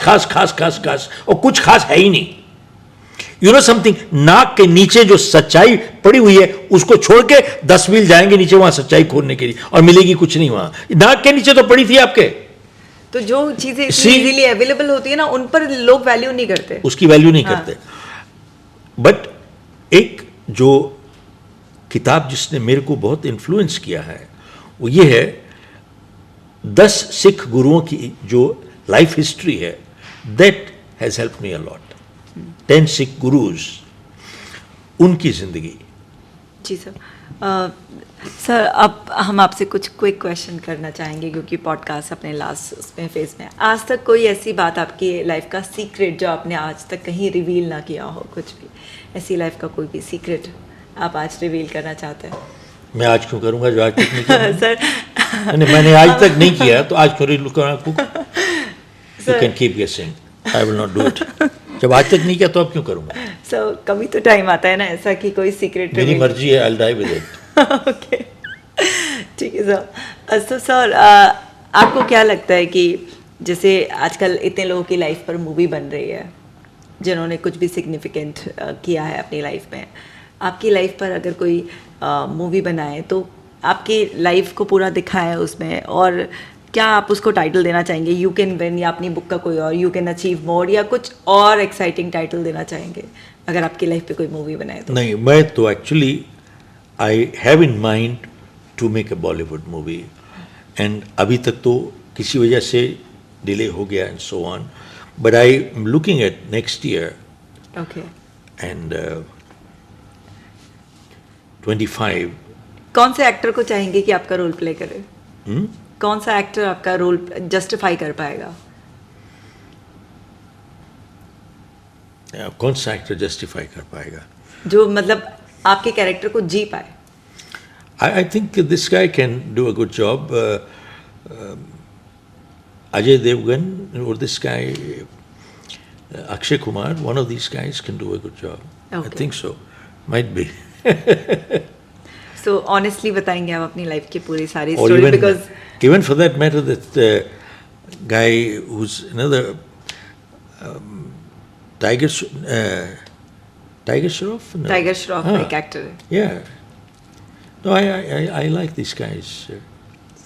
और कुछ खास है ही नहीं। यू नो समथिंग, नाक के नीचे जो सच्चाई पड़ी हुई है, उसको छोड़ के 10 मील जाएंगे नीचे, वहां सच्चाई खोजने के लिए, और मिलेगी कुछ नहीं वहां। नाक के नीचे तो पड़ी थी आपके। तो जो चीजें इजीली अवेलेबल होती है ना, उन पर लोग वैल्यू नहीं करते, उसकी वैल्यू नहीं करते। बट एक जो किताब जिसने मेरे को बहुत इन्फ्लुएंस किया है, वो ये है, 10 सिख गुरुओं की जो लाइफ हिस्ट्री है, that has help me a lot. 10 Sikh gurus, उनकी जिंदगी। जी सर। सर अब हम आपसे कुछ क्विक क्वेश्चन करना चाहेंगे, क्योंकि पॉडकास्ट अपने लास्ट उसमें फेज में। आज तक कोई ऐसी बात आपकी लाइफ का सीक्रेट जो आपने आज तक कहीं रिवील ना किया हो, कुछ भी ऐसी लाइफ का कोई भी सीक्रेट आप आज रिवील करना चाहते हैं? मैं आज क्यों करूंगा जो आज तक नहीं किया? सर मैंने आज तक नहीं किया, तो आज क्यों रिवील करूंगा? यू कैन कीप गेसिंग, I will not do it. जब आज तक नहीं किया तो अब क्यों करूंगा? सर कभी तो टाइम आता है ना ऐसा कि कोई सीक्रेट। मेरी मर्जी है, I will die with it. Okay, ठीक है सर। तो सर आपको क्या लगता है कि जैसे आजकल इतने लोगों की लाइफ पर मूवी बन रही है जिन्होंने कुछ भी सिग्निफिकेंट किया है अपनी लाइफ में, आपकी लाइफ पर अगर कोई मूवी बनाए तो आपकी लाइफ को पूरा दिखाएं उसमें, और क्या आप उसको टाइटल देना चाहेंगे, यू कैन विन, या अपनी बुक का कोई और, यू कैन अचीव मोर, या कुछ और एक्साइटिंग टाइटल देना चाहेंगे अगर आपकी लाइफ पे कोई मूवी बनाए तो? नहीं, मैं तो actually I have in mind to make a Bollywood movie, and अभी तक तो किसी वजह से डिले हो गया and so on, but I am looking at next year okay. And 25. कौन से एक्टर को चाहेंगे कि आपका रोल प्ले करे? कौन सा एक्टर आपका रोल जस्टिफाई कर पाएगा? कौन सा एक्टर जस्टिफाई कर पाएगा? जो मतलब आपके कैरेक्टर को जी पाए। I think this guy can do a good job. Ajay Devgan or this guy, Akshay Kumar, one of these guys can do a good job. I Okay. think so. Might be. So honestly बताएंगे आप अपनी life की पूरी सारी Or story? even, because even for that matter, that guy who's another Tiger Shroff? No. Tiger Shroff हाँ. एक actor है। Yeah. No, I like these guys.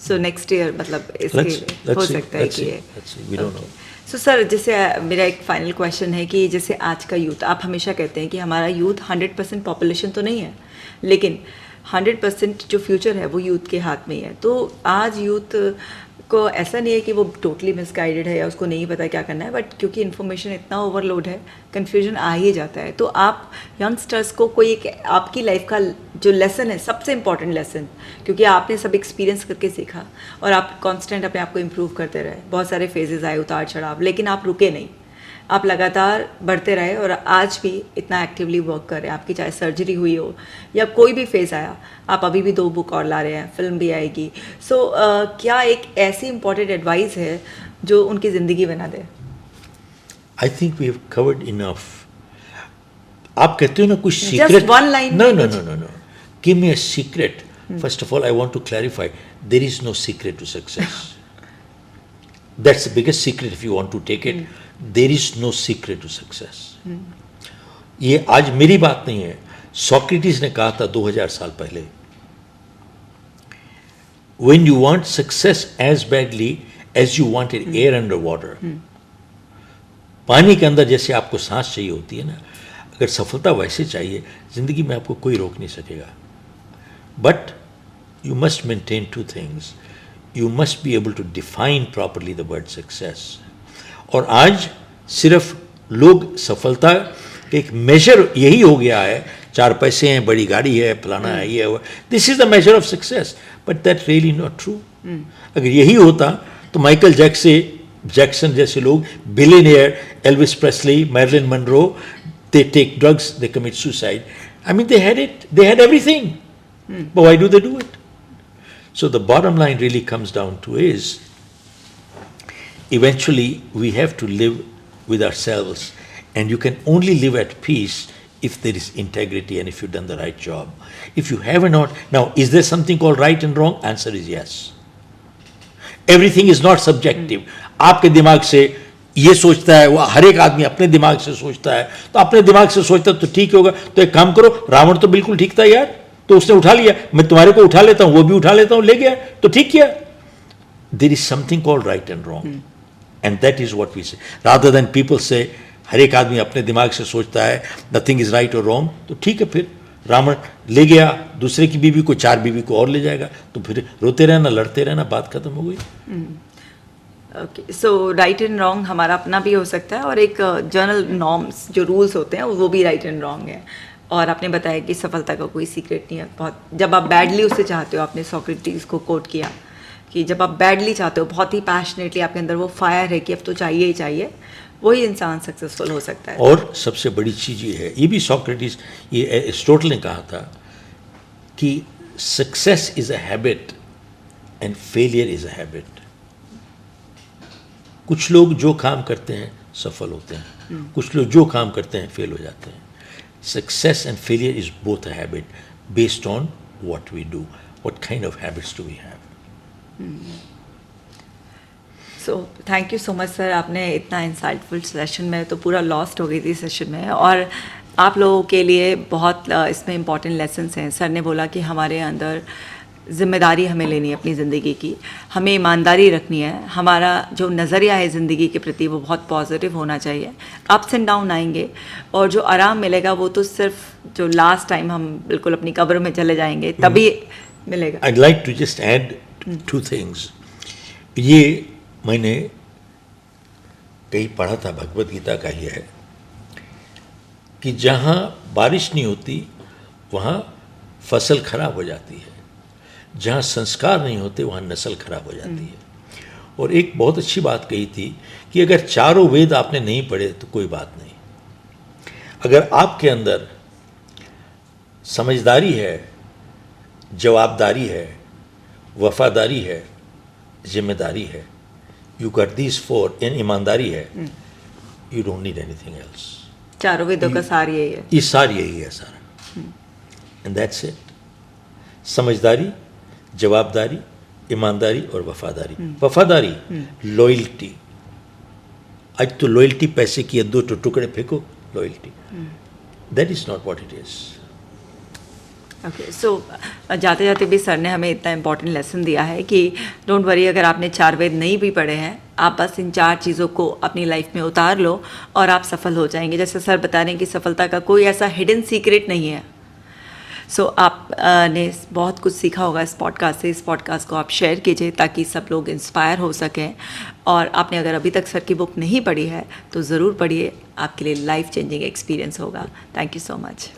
So next year मतलब इसके हो सकता है कि ये। Let's see. We don't know. So sir, जैसे मेरा एक फाइनल क्वेश्चन है कि जैसे आज का यूथ, आप हमेशा कहते हैं कि हमारा यूथ 100% पॉपुलेशन तो नहीं है, लेकिन 100% जो फ्यूचर है वो यूथ के हाथ में ही है। तो आज यूथ को ऐसा नहीं है कि वो टोटली मिसगाइडेड है या उसको नहीं पता क्या करना है, बट क्योंकि इन्फॉर्मेशन इतना ओवरलोड है, कन्फ्यूजन आ ही जाता है। तो आप यंगस्टर्स को कोई एक आपकी लाइफ का जो लेसन है, सबसे इम्पॉर्टेंट लेसन, क्योंकि आपने सब एक्सपीरियंस करके सीखा और आप कांस्टेंट अपने आप को इम्प्रूव करते रहे, बहुत सारे फेजेस आए, उतार चढ़ाव, लेकिन आप रुके नहीं, आप लगातार बढ़ते रहे और आज भी इतना एक्टिवली वर्क कर रहे हैं। आपकी चाहे सर्जरी हुई हो या कोई भी फेज़ आया, आप अभी भी 2 बुक और ला रहे हैं, फिल्म भी आएगी। सो क्या एक ऐसी इम्पॉर्टेंट एडवाइस है जो उनकी ज़िंदगी बना दे? I think we have covered enough. आप कहते हो ना कुछ Just secret. one line No, में no, कुछ- no, no, no. Give me a secret. First of all, I want to clarify. There is no secret to success. That's the biggest secret if you want to take it. There is no secret to success. ये आज मेरी बात नहीं है, Socrates ने कहा था 2000 साल पहले. When you want success as badly as you wanted air under water, पानी के अंदर जैसे आपको सांस चाहिए होती है ना, अगर सफलता वैसे चाहिए, जिंदगी में आपको कोई रोक नहीं सकेगा. But you must maintain 2 things. You must be able to define properly the word success. और आज सिर्फ लोग सफलता का एक मेजर यही हो गया है, 4 पैसे हैं, बड़ी गाड़ी है, फलाना है, ये है, this is the major of success, but that really not true. अगर यही होता तो माइकल जैक्सन जैसे लोग, billionaire, Elvis Presley, Marilyn Monroe, they take drugs, they commit suicide. I mean, they had it, they had everything. But why do they do it? So the bottom line really comes down to is, eventually we have to live with ourselves, and you can only live at peace if there is integrity and if you've done the right job. If you have not, now is there something called right and wrong? Answer is yes. Everything is not subjective. आपके दिमाग से ये सोचता है, वो हर एक आदमी अपने दिमाग से सोचता है, तो अपने दिमाग से सोचता तो ठीक होगा. तो एक काम करो, रावण तो बिल्कुल ठीक था यार, तो उसने उठा लिया, मैं तुम्हारे को उठा लेता हूं, वो भी उठा लेता हूं, ले गया, तो ठीक किया. There is something called right and wrong, and that is what we say, rather than people say हर एक आदमी अपने दिमाग से सोचता है नथिंग इज राइट और रॉन्ग, तो ठीक है, फिर रावण ले गया दूसरे की बीवी को, 4 बीवी को और ले जाएगा, तो फिर रोते रहना, लड़ते रहना, बात खत्म हो गई. Okay, so right and wrong हमारा अपना भी हो सकता है, और एक जर्नल नॉर्म्स जो रूल्स होते हैं वो भी राइट एंड रॉन्ग है. और आपने बताया कि सफलता का कोई सीक्रेट नहीं है. बहुत जब आप बैडली उससे चाहते हो, आपने सोक्रेटिस को कोट किया कि जब आप बैडली चाहते हो, बहुत ही पैशनेटली आपके अंदर वो फायर है कि अब तो चाहिए ही चाहिए, वही इंसान सक्सेसफुल हो सकता है. और सबसे बड़ी चीज़ ये है, ये भी सोक्रेटिस, ये एरिस्टोटल ने कहा था कि success is a habit and failure is a habit. कुछ लोग जो काम करते हैं सफल होते हैं, कुछ लोग जो काम करते हैं फेल हो जाते हैं. Success and failure is both a habit based on what we do. What kind of habits do we have? So thank you so much sir. आपने इतना इंसाइटफुल सेशन में, तो पूरा लॉस्ट हो गई थी सेशन में, और आप लोगों के लिए बहुत इसमें इम्पॉर्टेंट लेसन्स हैं। सर ने बोला कि हमारे अंदर ज़िम्मेदारी हमें लेनी है अपनी ज़िंदगी की, हमें ईमानदारी रखनी है, हमारा जो नज़रिया है ज़िंदगी के प्रति वो बहुत पॉजिटिव होना चाहिए। अप्स एंड डाउन आएंगे और जो आराम मिलेगा वो तो सिर्फ जो लास्ट टाइम हम बिल्कुल अपनी कब्र में चले जाएंगे तभी मिलेगा। I'd like to just add two things. ये मैंने कहीं पढ़ा था, भगवत गीता का ही है, कि जहाँ बारिश नहीं होती वहाँ फसल खराब हो जाती है, जहाँ संस्कार नहीं होते वहाँ नस्ल खराब हो जाती है। और एक बहुत अच्छी बात कही थी कि अगर चारों वेद आपने नहीं पढ़े तो कोई बात नहीं, अगर आपके अंदर समझदारी है, जवाबदारी है, वफादारी है, जिम्मेदारी है, you got these four, and ईमानदारी है, you don't need anything else. चारों वेदों का सार यही है। ये सार यही है सारा, एंड दैट्स इट। समझदारी, जवाबदारी, ईमानदारी और वफादारी। वफादारी, लॉयल्टी। आज तो लॉयल्टी पैसे की दो टुकड़े फेंको, loyalty, that is not what it is. Okay, so जाते जाते भी सर ने हमें इतना इम्पोर्टेंट लेसन दिया है कि डोंट वरी, अगर आपने 4 वेद नहीं भी पढ़े हैं, आप बस इन 4 चीज़ों को अपनी लाइफ में उतार लो और आप सफल हो जाएंगे। जैसे सर बता रहे हैं कि सफलता का कोई ऐसा हिडन सीक्रेट नहीं है। सो आप ने बहुत कुछ सीखा होगा इस पॉडकास्ट से। इस पॉडकास्ट को आप शेयर कीजिए ताकि सब लोग इंस्पायर हो सकें। और आपने अगर अभी तक सर की बुक नहीं पढ़ी है तो ज़रूर पढ़िए, आपके लिए लाइफ चेंजिंग एक्सपीरियंस होगा। Thank you so much.